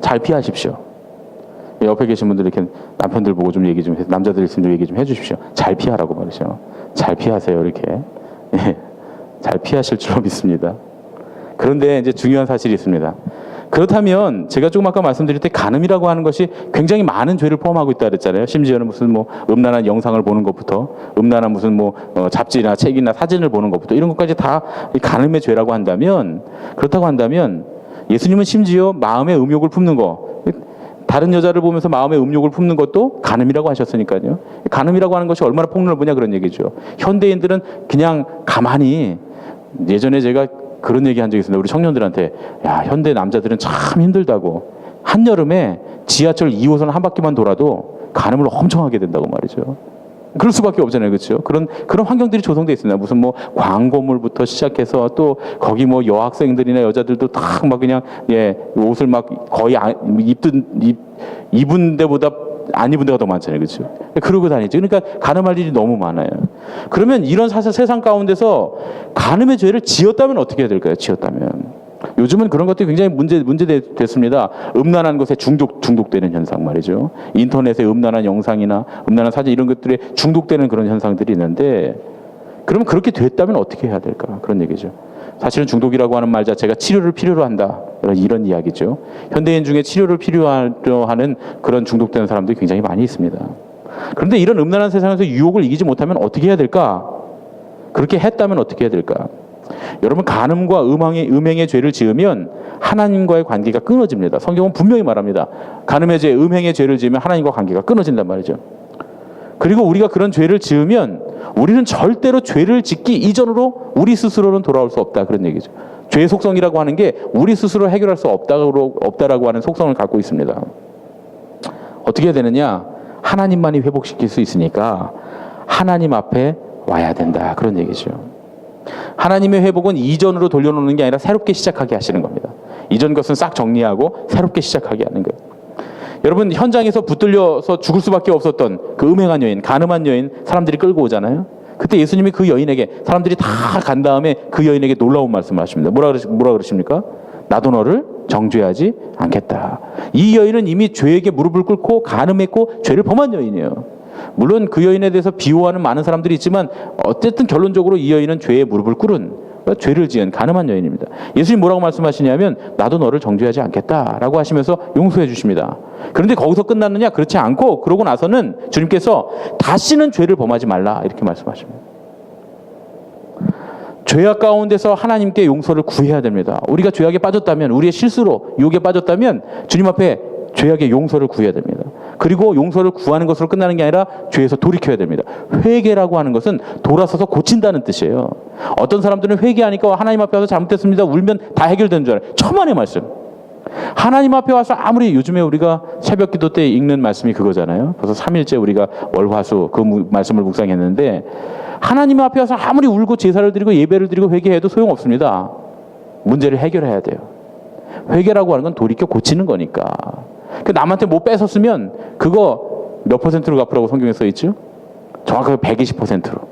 잘 피하십시오. 옆에 계신 분들 이렇게 남편들 보고 좀 얘기 좀 해서 남자들 있으면 좀 얘기 좀 해주십시오. 잘 피하라고 말이죠. 잘 피하세요 이렇게. 잘 피하실 줄로 믿습니다. 그런데 이제 중요한 사실이 있습니다. 그렇다면 제가 조금 아까 말씀드릴 때 간음이라고 하는 것이 굉장히 많은 죄를 포함하고 있다 그랬잖아요. 심지어는 무슨 뭐 음란한 영상을 보는 것부터 음란한 무슨 뭐 잡지나 책이나 사진을 보는 것부터 이런 것까지 다 간음의 죄라고 한다면 그렇다고 한다면 예수님은 심지어 마음의 음욕을 품는 거 다른 여자를 보면서 마음의 음욕을 품는 것도 간음이라고 하셨으니까요. 간음이라고 하는 것이 얼마나 폭넓으냐 그런 얘기죠. 현대인들은 그냥 가만히 예전에 제가 그런 얘기 한 적이 있습니다. 우리 청년들한테 야 현대 남자들은 참 힘들다고 한여름에 지하철 2호선 한 바퀴만 돌아도 간음을 엄청 하게 된다고 말이죠. 그럴 수밖에 없잖아요, 그렇죠? 그런 환경들이 조성돼 있습니다. 무슨 뭐 광고물부터 시작해서 또 거기 뭐 여학생들이나 여자들도 다 막 그냥 옷을 막 거의 입은 데보다 안 입은 데가 더 많잖아요, 그렇죠? 그러고 다니죠. 그러니까 간음할 일이 너무 많아요. 그러면 이런 세상 가운데서 간음의 죄를 지었다면 어떻게 해야 될까요? 지었다면. 요즘은 그런 것들이 굉장히 문제됐습니다. 음란한 것에 중독되는 현상 말이죠. 인터넷에 음란한 영상이나 음란한 사진 이런 것들에 중독되는 그런 현상들이 있는데 그러면 그렇게 됐다면 어떻게 해야 될까? 그런 얘기죠. 사실은 중독이라고 하는 말 자체가 치료를 필요로 한다. 이런 이야기죠. 현대인 중에 치료를 필요로 하는 그런 중독되는 사람들이 굉장히 많이 있습니다. 그런데 이런 음란한 세상에서 유혹을 이기지 못하면 어떻게 해야 될까? 그렇게 했다면 어떻게 해야 될까? 여러분 간음과 음행의 죄를 지으면 하나님과의 관계가 끊어집니다. 성경은 분명히 말합니다. 간음의 죄, 음행의 죄를 지으면 하나님과 관계가 끊어진단 말이죠. 그리고 우리가 그런 죄를 지으면 우리는 절대로 죄를 짓기 이전으로 우리 스스로는 돌아올 수 없다. 그런 얘기죠. 죄의 속성이라고 하는 게 우리 스스로 해결할 수 없다라고 하는 속성을 갖고 있습니다. 어떻게 해야 되느냐? 하나님만이 회복시킬 수 있으니까 하나님 앞에 와야 된다. 그런 얘기죠. 하나님의 회복은 이전으로 돌려놓는 게 아니라 새롭게 시작하게 하시는 겁니다. 이전 것은 싹 정리하고 새롭게 시작하게 하는 거예요. 여러분 현장에서 붙들려서 죽을 수밖에 없었던 그 음행한 여인, 간음한 여인 사람들이 끌고 오잖아요. 그때 예수님이 그 여인에게 사람들이 다 간 다음에 그 여인에게 놀라운 말씀을 하십니다. 뭐라 그러십니까? 나도 너를 정죄하지 않겠다. 이 여인은 이미 죄에게 무릎을 꿇고 간음했고 죄를 범한 여인이에요. 물론 그 여인에 대해서 비호하는 많은 사람들이 있지만 어쨌든 결론적으로 이 여인은 죄에 무릎을 꿇은 죄를 지은 간음한 여인입니다. 예수님 뭐라고 말씀하시냐면 나도 너를 정죄하지 않겠다라고 하시면서 용서해 주십니다. 그런데 거기서 끝났느냐? 그렇지 않고 그러고 나서는 주님께서 다시는 죄를 범하지 말라 이렇게 말씀하십니다. 죄악 가운데서 하나님께 용서를 구해야 됩니다. 우리가 죄악에 빠졌다면 우리의 실수로 유혹에 빠졌다면 주님 앞에 죄악의 용서를 구해야 됩니다. 그리고 용서를 구하는 것으로 끝나는 게 아니라 죄에서 돌이켜야 됩니다. 회개라고 하는 것은 돌아서서 고친다는 뜻이에요. 어떤 사람들은 회개하니까 하나님 앞에 와서 잘못했습니다. 울면 다 해결되는 줄 알아요. 천만의 말씀. 하나님 앞에 와서 아무리 요즘에 우리가 새벽 기도 때 읽는 말씀이 그거잖아요. 벌써 3일째 우리가 월화수 그 말씀을 묵상했는데 하나님 앞에 와서 아무리 울고 제사를 드리고 예배를 드리고 회개해도 소용없습니다. 문제를 해결해야 돼요. 회개라고 하는 건 돌이켜 고치는 거니까. 남한테 뭐 뺏었으면 그거 몇 %로 갚으라고 성경에 써 있죠? 정확하게 120%로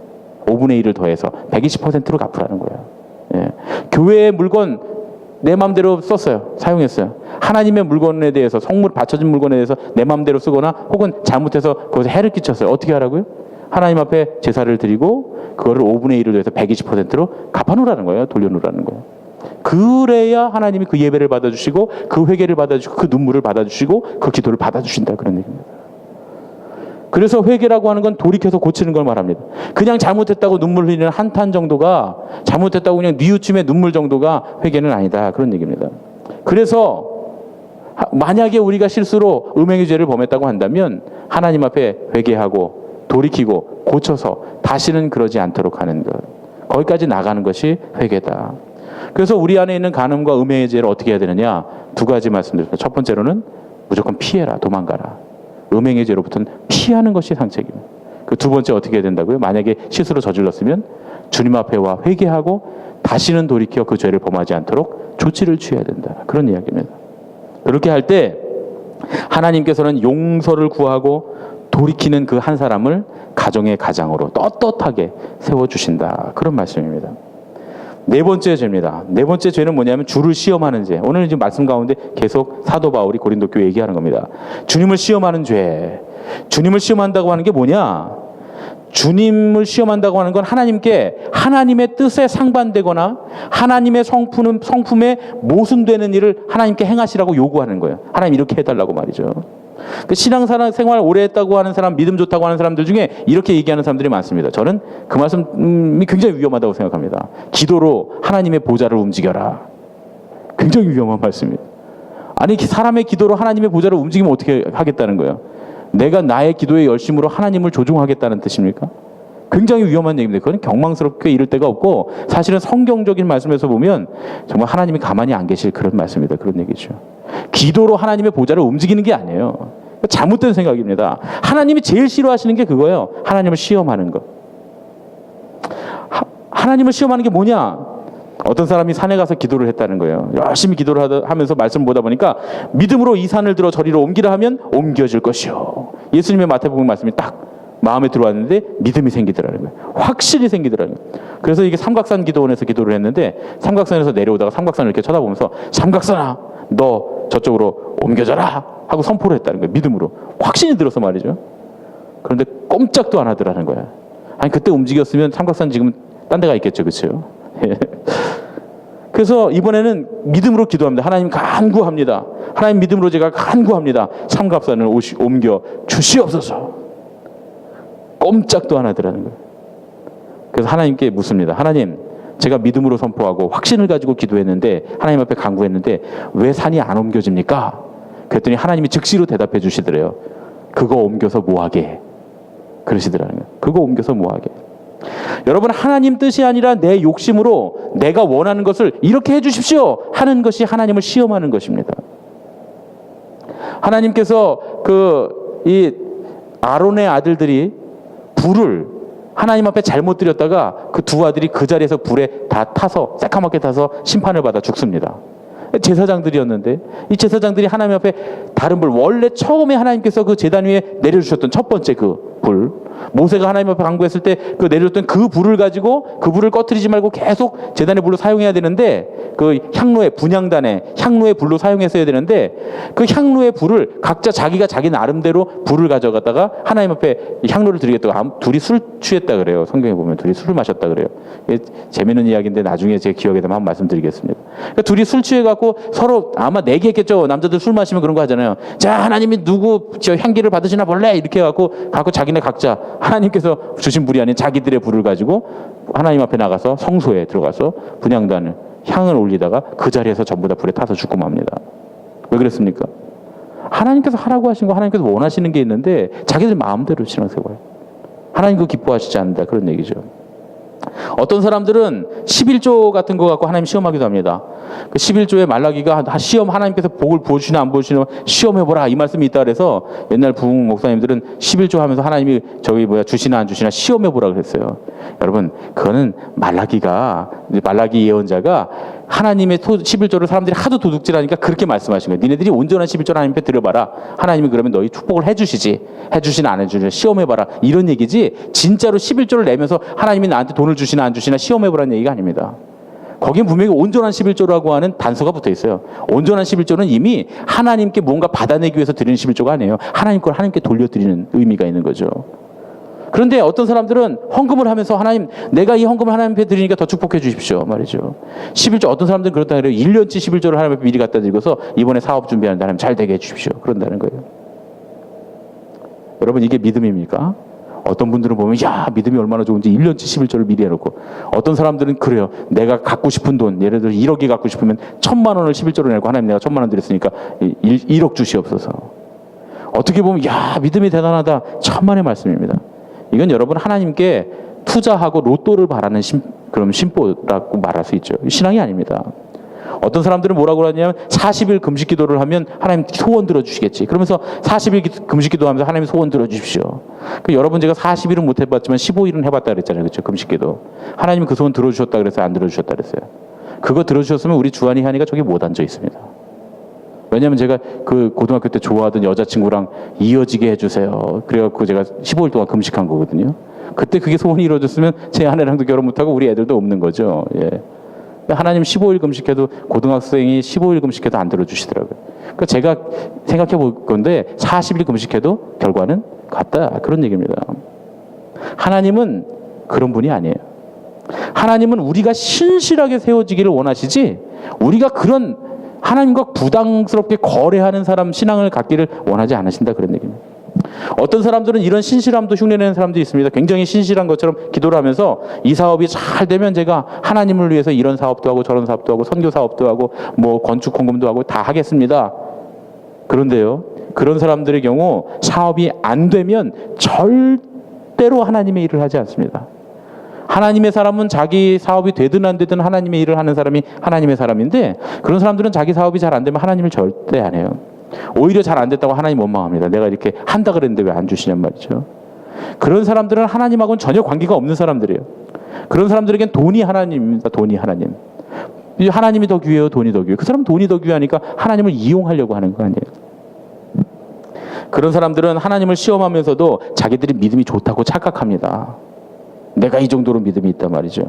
5분의 1을 더해서 120%로 갚으라는 거예요. 예. 교회의 물건 내 마음대로 썼어요. 사용했어요. 하나님의 물건에 대해서 성물 받쳐진 물건에 대해서 내 마음대로 쓰거나 혹은 잘못해서 거기서 해를 끼쳤어요. 어떻게 하라고요? 하나님 앞에 제사를 드리고 그거를 5분의 1을 더해서 120%로 갚아놓으라는 거예요. 돌려놓으라는 거예요. 그래야 하나님이 그 예배를 받아주시고 그 회개를 받아주시고 그 눈물을 받아주시고 그 기도를 받아주신다. 그런 얘기입니다. 그래서 회개라고 하는 건 돌이켜서 고치는 걸 말합니다. 그냥 잘못했다고 눈물 흘리는 한탄 정도가, 잘못했다고 그냥 뉘우침의 눈물 정도가 회개는 아니다. 그런 얘기입니다. 그래서 만약에 우리가 실수로 음행의 죄를 범했다고 한다면 하나님 앞에 회개하고 돌이키고 고쳐서 다시는 그러지 않도록 하는 것, 거기까지 나가는 것이 회개다. 그래서 우리 안에 있는 간음과 음행의 죄를 어떻게 해야 되느냐, 두 가지 말씀드립니다. 첫 번째로는 무조건 피해라, 도망가라. 음행의 죄로부터는 피하는 것이 상책입니다. 그 두 번째 어떻게 해야 된다고요? 만약에 실수로 저질렀으면 주님 앞에 와 회개하고 다시는 돌이켜 그 죄를 범하지 않도록 조치를 취해야 된다. 그런 이야기입니다. 그렇게 할 때 하나님께서는 용서를 구하고 돌이키는 그 한 사람을 가정의 가장으로 떳떳하게 세워주신다. 그런 말씀입니다. 네 번째 죄입니다. 네 번째 죄는 뭐냐면 주를 시험하는 죄. 오늘 지금 말씀 가운데 계속 사도 바울이 고린도 교회에 얘기하는 겁니다. 주님을 시험하는 죄. 주님을 시험한다고 하는 게 뭐냐? 주님을 시험한다고 하는 건 하나님께 하나님의 뜻에 상반되거나 하나님의 성품에 모순되는 일을 하나님께 행하시라고 요구하는 거예요. 하나님 이렇게 해달라고 말이죠. 그 신앙생활 오래 했다고 하는 사람, 믿음 좋다고 하는 사람들 중에 이렇게 얘기하는 사람들이 많습니다. 저는 그 말씀이 굉장히 위험하다고 생각합니다. 기도로 하나님의 보좌를 움직여라. 굉장히 위험한 말씀입니다. 아니, 사람의 기도로 하나님의 보좌를 움직이면 어떻게 하겠다는 거예요? 내가 나의 기도의 열심으로 하나님을 조종하겠다는 뜻입니까? 굉장히 위험한 얘기입니다. 그건 경망스럽게 이를 데가 없고 사실은 성경적인 말씀에서 보면 정말 하나님이 가만히 안 계실 그런 말씀입니다. 그런 얘기죠. 기도로 하나님의 보좌를 움직이는 게 아니에요. 잘못된 생각입니다. 하나님이 제일 싫어하시는 게 그거예요. 하나님을 시험하는 것. 하나님을 시험하는 게 뭐냐? 어떤 사람이 산에 가서 기도를 했다는 거예요. 열심히 기도를 하면서 말씀을 보다 보니까 믿음으로 이 산을 들어 저리로 옮기라 하면 옮겨질 것이요. 예수님의 마태복음 말씀이 딱 마음에 들어왔는데 믿음이 생기더라는 거예요. 확실히 생기더라는 거예요. 그래서 이게 삼각산 기도원에서 기도를 했는데 삼각산에서 내려오다가 삼각산을 이렇게 쳐다보면서 삼각산아 너 저쪽으로 옮겨져라 하고 선포를 했다는 거예요. 믿음으로. 확신이 들어서 말이죠. 그런데 꼼짝도 안 하더라는 거야. 아니 그때 움직였으면 삼각산 지금 딴 데가 있겠죠. 그렇죠? 그래서 이번에는 믿음으로 기도합니다. 하나님 간구합니다. 하나님 믿음으로 제가 간구합니다. 삼각산을 옮겨 주시옵소서. 꼼짝도 안 하더라는 거예요. 그래서 하나님께 묻습니다. 하나님, 제가 믿음으로 선포하고 확신을 가지고 기도했는데 하나님 앞에 간구했는데 왜 산이 안 옮겨집니까? 그랬더니 하나님이 즉시로 대답해 주시더래요. 그거 옮겨서 뭐하게? 그러시더라는 거예요. 그거 옮겨서 뭐하게? 여러분, 하나님 뜻이 아니라 내 욕심으로 내가 원하는 것을 이렇게 해 주십시오 하는 것이 하나님을 시험하는 것입니다. 하나님께서 이 아론의 아들들이 불을 하나님 앞에 잘못 드렸다가 그 두 아들이 그 자리에서 불에 다 타서 새카맣게 타서 심판을 받아 죽습니다. 제사장들이었는데 이 제사장들이 하나님 앞에 다른 불, 원래 처음에 하나님께서 그 제단 위에 내려주셨던 첫 번째 그 불, 모세가 하나님 앞에 간구했을 때 그 내려줬던 그 불을 가지고 그 불을 꺼트리지 말고 계속 제단의 불로 사용해야 되는데 그 향로의 분향단에 향로의 불로 사용했어야 되는데 그 향로의 불을 각자 자기가 자기 나름대로 불을 가져갔다가 하나님 앞에 향로를 드리겠다고 둘이 술 취했다 그래요. 성경에 보면 둘이 술을 마셨다 그래요. 재미있는 이야기인데 나중에 제 기억에 대면 한번 말씀드리겠습니다. 그러니까 둘이 술 취해갖고 서로 아마 내기했겠죠. 남자들 술 마시면 그런 거 하잖아요. 자, 하나님이 누구 저 향기를 받으시나 볼래? 이렇게 해갖고 자기네 각자 하나님께서 주신 불이 아닌 자기들의 불을 가지고 하나님 앞에 나가서 성소에 들어가서 분향단을 향을 올리다가 그 자리에서 전부 다 불에 타서 죽고 맙니다. 왜 그랬습니까? 하나님께서 하라고 하신 거, 하나님께서 원하시는 게 있는데 자기들 마음대로 신앙생활. 하나님 그거 기뻐하시지 않는다. 그런 얘기죠. 어떤 사람들은 11조 같은 거 갖고 하나님 시험하기도 합니다. 그 11조의 말라기가 시험, 하나님께서 복을 부어주시나 안 부어주시나 시험해보라 이 말씀이 있다 그래서 옛날 부흥 목사님들은 11조 하면서 하나님이 주시나 안 주시나 시험해보라 그랬어요. 여러분, 그거는 말라기 예언자가 하나님의 11조를 사람들이 하도 도둑질하니까 그렇게 말씀하신 거예요. 니네들이 온전한 11조를 하나님 앞에 드려봐라. 하나님이 그러면 너희 축복을 해주시지. 해주시나 안 해주시나 시험해봐라. 이런 얘기지 진짜로 11조를 내면서 하나님이 나한테 돈을 주시나 안 주시나 시험해보라는 얘기가 아닙니다. 거기에 분명히 온전한 11조라고 하는 단서가 붙어 있어요. 온전한 11조는 이미 하나님께 뭔가 받아내기 위해서 드리는 11조가 아니에요. 하나님 걸 하나님께 돌려드리는 의미가 있는 거죠. 그런데 어떤 사람들은 헌금을 하면서 하나님, 내가 이 헌금을 하나님 앞에 드리니까 더 축복해 주십시오 말이죠. 11조, 어떤 사람들은 그렇다 그래요. 1년치 11조를 하나님 앞에 미리 갖다 드리고서 이번에 사업 준비하는데 하나님 잘 되게 해 주십시오. 그런다는 거예요. 여러분, 이게 믿음입니까? 어떤 분들은 보면 야, 믿음이 얼마나 좋은지 1년치 11조를 미리 해놓고, 어떤 사람들은 그래요. 내가 갖고 싶은 돈, 예를 들어 1억이 갖고 싶으면 1,000만 원을 11조로 내고 하나님 내가 1,000만 원 드렸으니까 1억 주시옵소서. 어떻게 보면 야, 믿음이 대단하다. 천만의 말씀입니다. 이건 여러분 하나님께 투자하고 로또를 바라는 그럼 심보라고 말할 수 있죠. 신앙이 아닙니다. 어떤 사람들은 뭐라고 하냐면 40일 금식 기도를 하면 하나님 소원 들어주시겠지. 그러면서 40일 금식 기도하면서 하나님 소원 들어주십시오. 여러분 제가 40일은 못 해봤지만 15일은 해봤다 그랬잖아요. 그렇죠? 금식 기도. 하나님 그 소원 들어주셨다 그랬어요? 안 들어주셨다 그랬어요? 그거 들어주셨으면 우리 주한이 하니까 저기 못 앉아 있습니다. 왜냐하면 제가 그 고등학교 때 좋아하던 여자친구랑 이어지게 해주세요. 그래갖고 제가 15일 동안 금식한 거거든요. 그때 그게 소원이 이루어졌으면 제 아내랑도 결혼 못하고 우리 애들도 없는 거죠. 예. 하나님 15일 금식해도 고등학생이 15일 금식해도 안 들어주시더라고요. 그러니까 제가 생각해 볼 건데 40일 금식해도 결과는 같다. 그런 얘기입니다. 하나님은 그런 분이 아니에요. 하나님은 우리가 신실하게 세워지기를 원하시지 우리가 그런 하나님과 부담스럽게 거래하는 사람 신앙을 갖기를 원하지 않으신다 그런 얘기입니다. 어떤 사람들은 이런 신실함도 흉내내는 사람도 있습니다. 굉장히 신실한 것처럼 기도를 하면서 이 사업이 잘 되면 제가 하나님을 위해서 이런 사업도 하고 저런 사업도 하고 선교 사업도 하고 뭐 건축 헌금도 하고 다 하겠습니다. 그런데요, 그런 사람들의 경우 사업이 안 되면 절대로 하나님의 일을 하지 않습니다. 하나님의 사람은 자기 사업이 되든 안 되든 하나님의 일을 하는 사람이 하나님의 사람인데, 그런 사람들은 자기 사업이 잘 안 되면 하나님을 절대 안 해요. 오히려 잘 안 됐다고 하나님 원망합니다. 내가 이렇게 한다 그랬는데 왜 안 주시냔 말이죠. 그런 사람들은 하나님하고는 전혀 관계가 없는 사람들이에요. 그런 사람들에겐 돈이 하나님입니다. 돈이 하나님. 하나님이 더 귀해요? 돈이 더 귀해요? 그 사람은 돈이 더 귀하니까 하나님을 이용하려고 하는 거 아니에요. 그런 사람들은 하나님을 시험하면서도 자기들이 믿음이 좋다고 착각합니다. 내가 이 정도로 믿음이 있단 말이죠.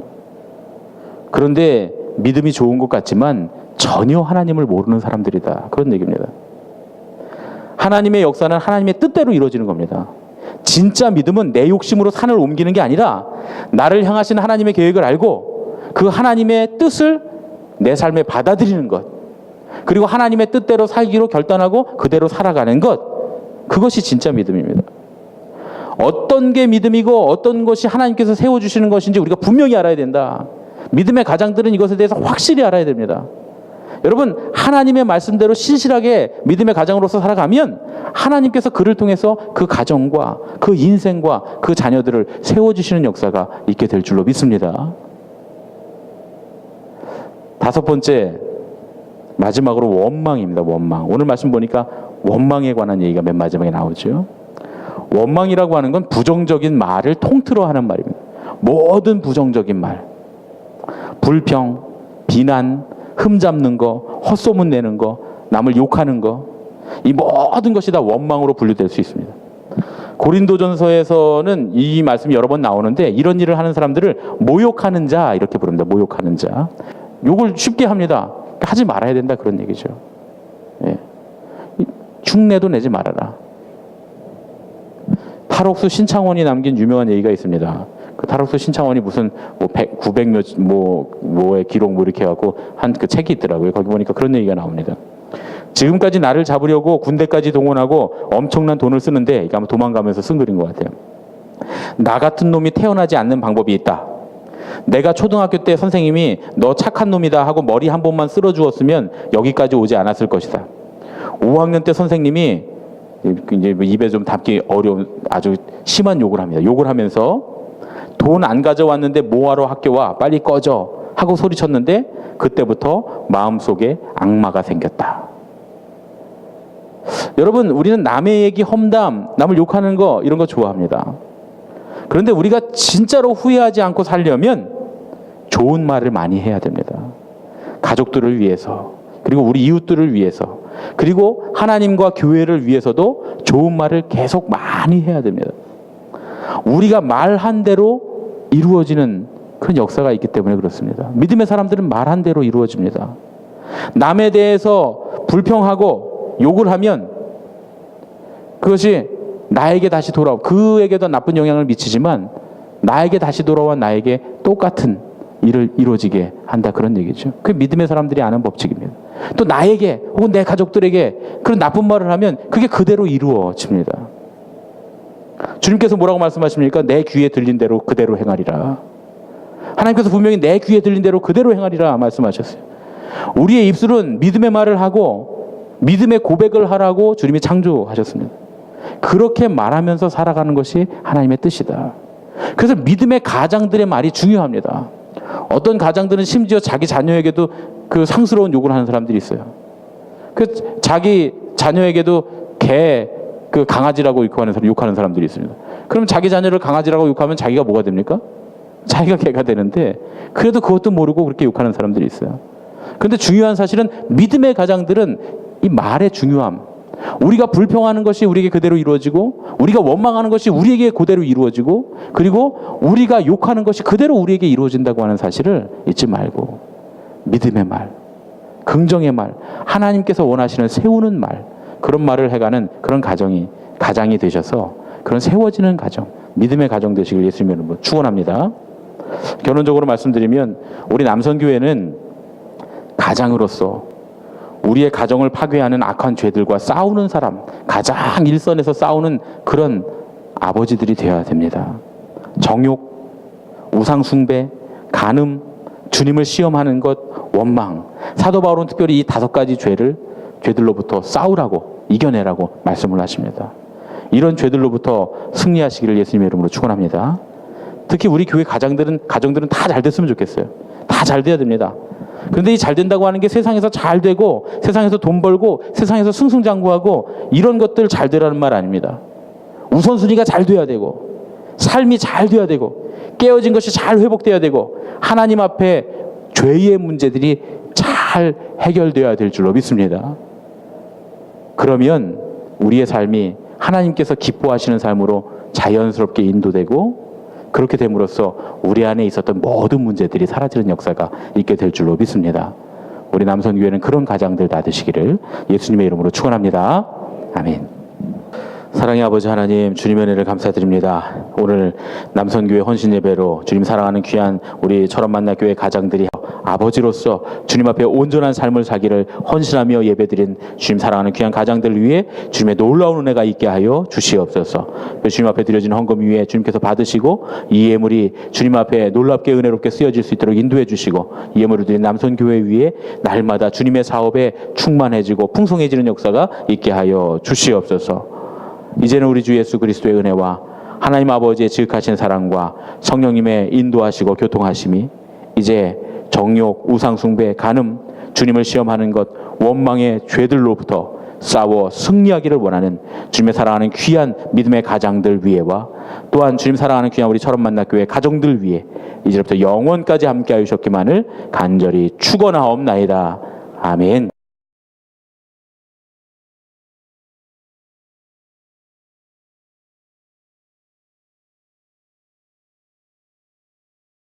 그런데 믿음이 좋은 것 같지만 전혀 하나님을 모르는 사람들이다. 그런 얘기입니다. 하나님의 역사는 하나님의 뜻대로 이루어지는 겁니다. 진짜 믿음은 내 욕심으로 산을 옮기는 게 아니라 나를 향하신 하나님의 계획을 알고 그 하나님의 뜻을 내 삶에 받아들이는 것, 그리고 하나님의 뜻대로 살기로 결단하고 그대로 살아가는 것, 그것이 진짜 믿음입니다. 어떤 게 믿음이고 어떤 것이 하나님께서 세워주시는 것인지 우리가 분명히 알아야 된다. 믿음의 가장들은 이것에 대해서 확실히 알아야 됩니다. 여러분, 하나님의 말씀대로 신실하게 믿음의 가장으로서 살아가면 하나님께서 그를 통해서 그 가정과 그 인생과 그 자녀들을 세워주시는 역사가 있게 될 줄로 믿습니다. 다섯 번째, 마지막으로 원망입니다. 원망. 오늘 말씀 보니까 원망에 관한 얘기가 맨 마지막에 나오죠. 원망이라고 하는 건 부정적인 말을 통틀어 하는 말입니다. 모든 부정적인 말, 불평, 비난, 흠잡는 거, 헛소문 내는 거, 남을 욕하는 거, 이 모든 것이 다 원망으로 분류될 수 있습니다. 고린도전서에서는 이 말씀이 여러 번 나오는데 이런 일을 하는 사람들을 모욕하는 자 이렇게 부릅니다. 모욕하는 자. 욕을 쉽게 합니다. 하지 말아야 된다 그런 얘기죠. 예. 흉내도 내지 말아라. 탈옥수 신창원이 남긴 유명한 얘기가 있습니다. 그 탈옥수 신창원이 무슨 뭐 900몇 뭐의 기록 뭐 이렇게 해갖고 한 그 책이 있더라고요. 거기 보니까 그런 얘기가 나옵니다. 지금까지 나를 잡으려고 군대까지 동원하고 엄청난 돈을 쓰는데 이거 아마 도망가면서 쓴 글인 것 같아요. 나 같은 놈이 태어나지 않는 방법이 있다. 내가 초등학교 때 선생님이 너 착한 놈이다 하고 머리 한 번만 쓸어 주었으면 여기까지 오지 않았을 것이다. 5학년 때 선생님이 이제 입에 좀 담기 어려운 아주 심한 욕을 합니다. 욕을 하면서 돈 안 가져왔는데 뭐하러 학교 와? 빨리 꺼져 하고 소리쳤는데 그때부터 마음속에 악마가 생겼다. 여러분, 우리는 남의 얘기 험담, 남을 욕하는 거 이런 거 좋아합니다. 그런데 우리가 진짜로 후회하지 않고 살려면 좋은 말을 많이 해야 됩니다. 가족들을 위해서, 그리고 우리 이웃들을 위해서, 그리고 하나님과 교회를 위해서도 좋은 말을 계속 많이 해야 됩니다. 우리가 말한 대로 이루어지는 그런 역사가 있기 때문에 그렇습니다. 믿음의 사람들은 말한 대로 이루어집니다. 남에 대해서 불평하고 욕을 하면 그것이 나에게 다시 돌아오, 그에게도 나쁜 영향을 미치지만 나에게 다시 돌아와 나에게 똑같은 일을 이루어지게 한다, 그런 얘기죠. 그게 믿음의 사람들이 아는 법칙입니다. 또 나에게 혹은 내 가족들에게 그런 나쁜 말을 하면 그게 그대로 이루어집니다. 주님께서 뭐라고 말씀하십니까? 내 귀에 들린 대로 그대로 행하리라. 하나님께서 분명히 내 귀에 들린 대로 그대로 행하리라 말씀하셨어요. 우리의 입술은 믿음의 말을 하고 믿음의 고백을 하라고 주님이 창조하셨습니다. 그렇게 말하면서 살아가는 것이 하나님의 뜻이다. 그래서 믿음의 가장들의 말이 중요합니다. 어떤 가장들은 심지어 자기 자녀에게도 그 상스러운 욕을 하는 사람들이 있어요. 그 자기 자녀에게도 개, 그 강아지라고 욕하는 사람들이 있습니다. 그럼 자기 자녀를 강아지라고 욕하면 자기가 뭐가 됩니까? 자기가 개가 되는데, 그래도 그것도 모르고 그렇게 욕하는 사람들이 있어요. 그런데 중요한 사실은 믿음의 가장들은 이 말의 중요함, 우리가 불평하는 것이 우리에게 그대로 이루어지고, 우리가 원망하는 것이 우리에게 그대로 이루어지고, 그리고 우리가 욕하는 것이 그대로 우리에게 이루어진다고 하는 사실을 잊지 말고, 믿음의 말, 긍정의 말, 하나님께서 원하시는 세우는 말, 그런 말을 해가는 그런 가장이 되셔서 그런 세워지는 가정, 믿음의 가정 되시길 예수님의 이름으로 축원합니다. 결론적으로 말씀드리면, 우리 남선교회는 가장으로서 우리의 가정을 파괴하는 악한 죄들과 싸우는 사람, 가장 일선에서 싸우는 그런 아버지들이 되어야 됩니다. 정욕, 우상숭배, 간음, 주님을 시험하는 것, 원망. 사도 바울은 특별히 이 5가지 죄들로부터 싸우라고, 이겨내라고 말씀을 하십니다. 이런 죄들로부터 승리하시기를 예수님의 이름으로 축원합니다. 특히 우리 교회 가정들은 다 잘 됐으면 좋겠어요. 다 잘 돼야 됩니다. 그런데 이 잘 된다고 하는 게 세상에서 잘 되고, 세상에서 돈 벌고, 세상에서 승승장구하고, 이런 것들 잘 되라는 말 아닙니다. 우선순위가 잘 돼야 되고, 삶이 잘 돼야 되고, 깨어진 것이 잘 회복돼야 되고, 하나님 앞에 죄의 문제들이 잘 해결돼야 될 줄로 믿습니다. 그러면 우리의 삶이 하나님께서 기뻐하시는 삶으로 자연스럽게 인도되고, 그렇게 됨으로써 우리 안에 있었던 모든 문제들이 사라지는 역사가 있게 될 줄로 믿습니다. 우리 남선교회는 그런 가장들 다 되시기를 예수님의 이름으로 축원합니다. 아멘. 사랑의 아버지 하나님, 주님의 은혜를 감사드립니다. 오늘 남선교회 헌신예배로 주님 사랑하는 귀한 우리 철원만나교회 가장들이 아버지로서 주님 앞에 온전한 삶을 살기를 헌신하며 예배드린 주님 사랑하는 귀한 가장들 위해 주님의 놀라운 은혜가 있게 하여 주시옵소서. 주님 앞에 드려진 헌금 위에 주님께서 받으시고, 이 예물이 주님 앞에 놀랍게 은혜롭게 쓰여질 수 있도록 인도해 주시고, 이 예물을 드린 남선교회 위에 날마다 주님의 사업에 충만해지고 풍성해지는 역사가 있게 하여 주시옵소서. 이제는 우리 주 예수 그리스도의 은혜와 하나님 아버지의 지극하신 사랑과 성령님의 인도하시고 교통하심이 이제 정욕, 우상숭배, 간음, 주님을 시험하는 것, 원망의 죄들로부터 싸워 승리하기를 원하는 주님의 사랑하는 귀한 믿음의 가장들 위에와 또한 주님 사랑하는 귀한 우리 철원만나교회 가정들 위에 이제부터 영원까지 함께하여 주셨기만을 간절히 축원하옵나이다. 아멘.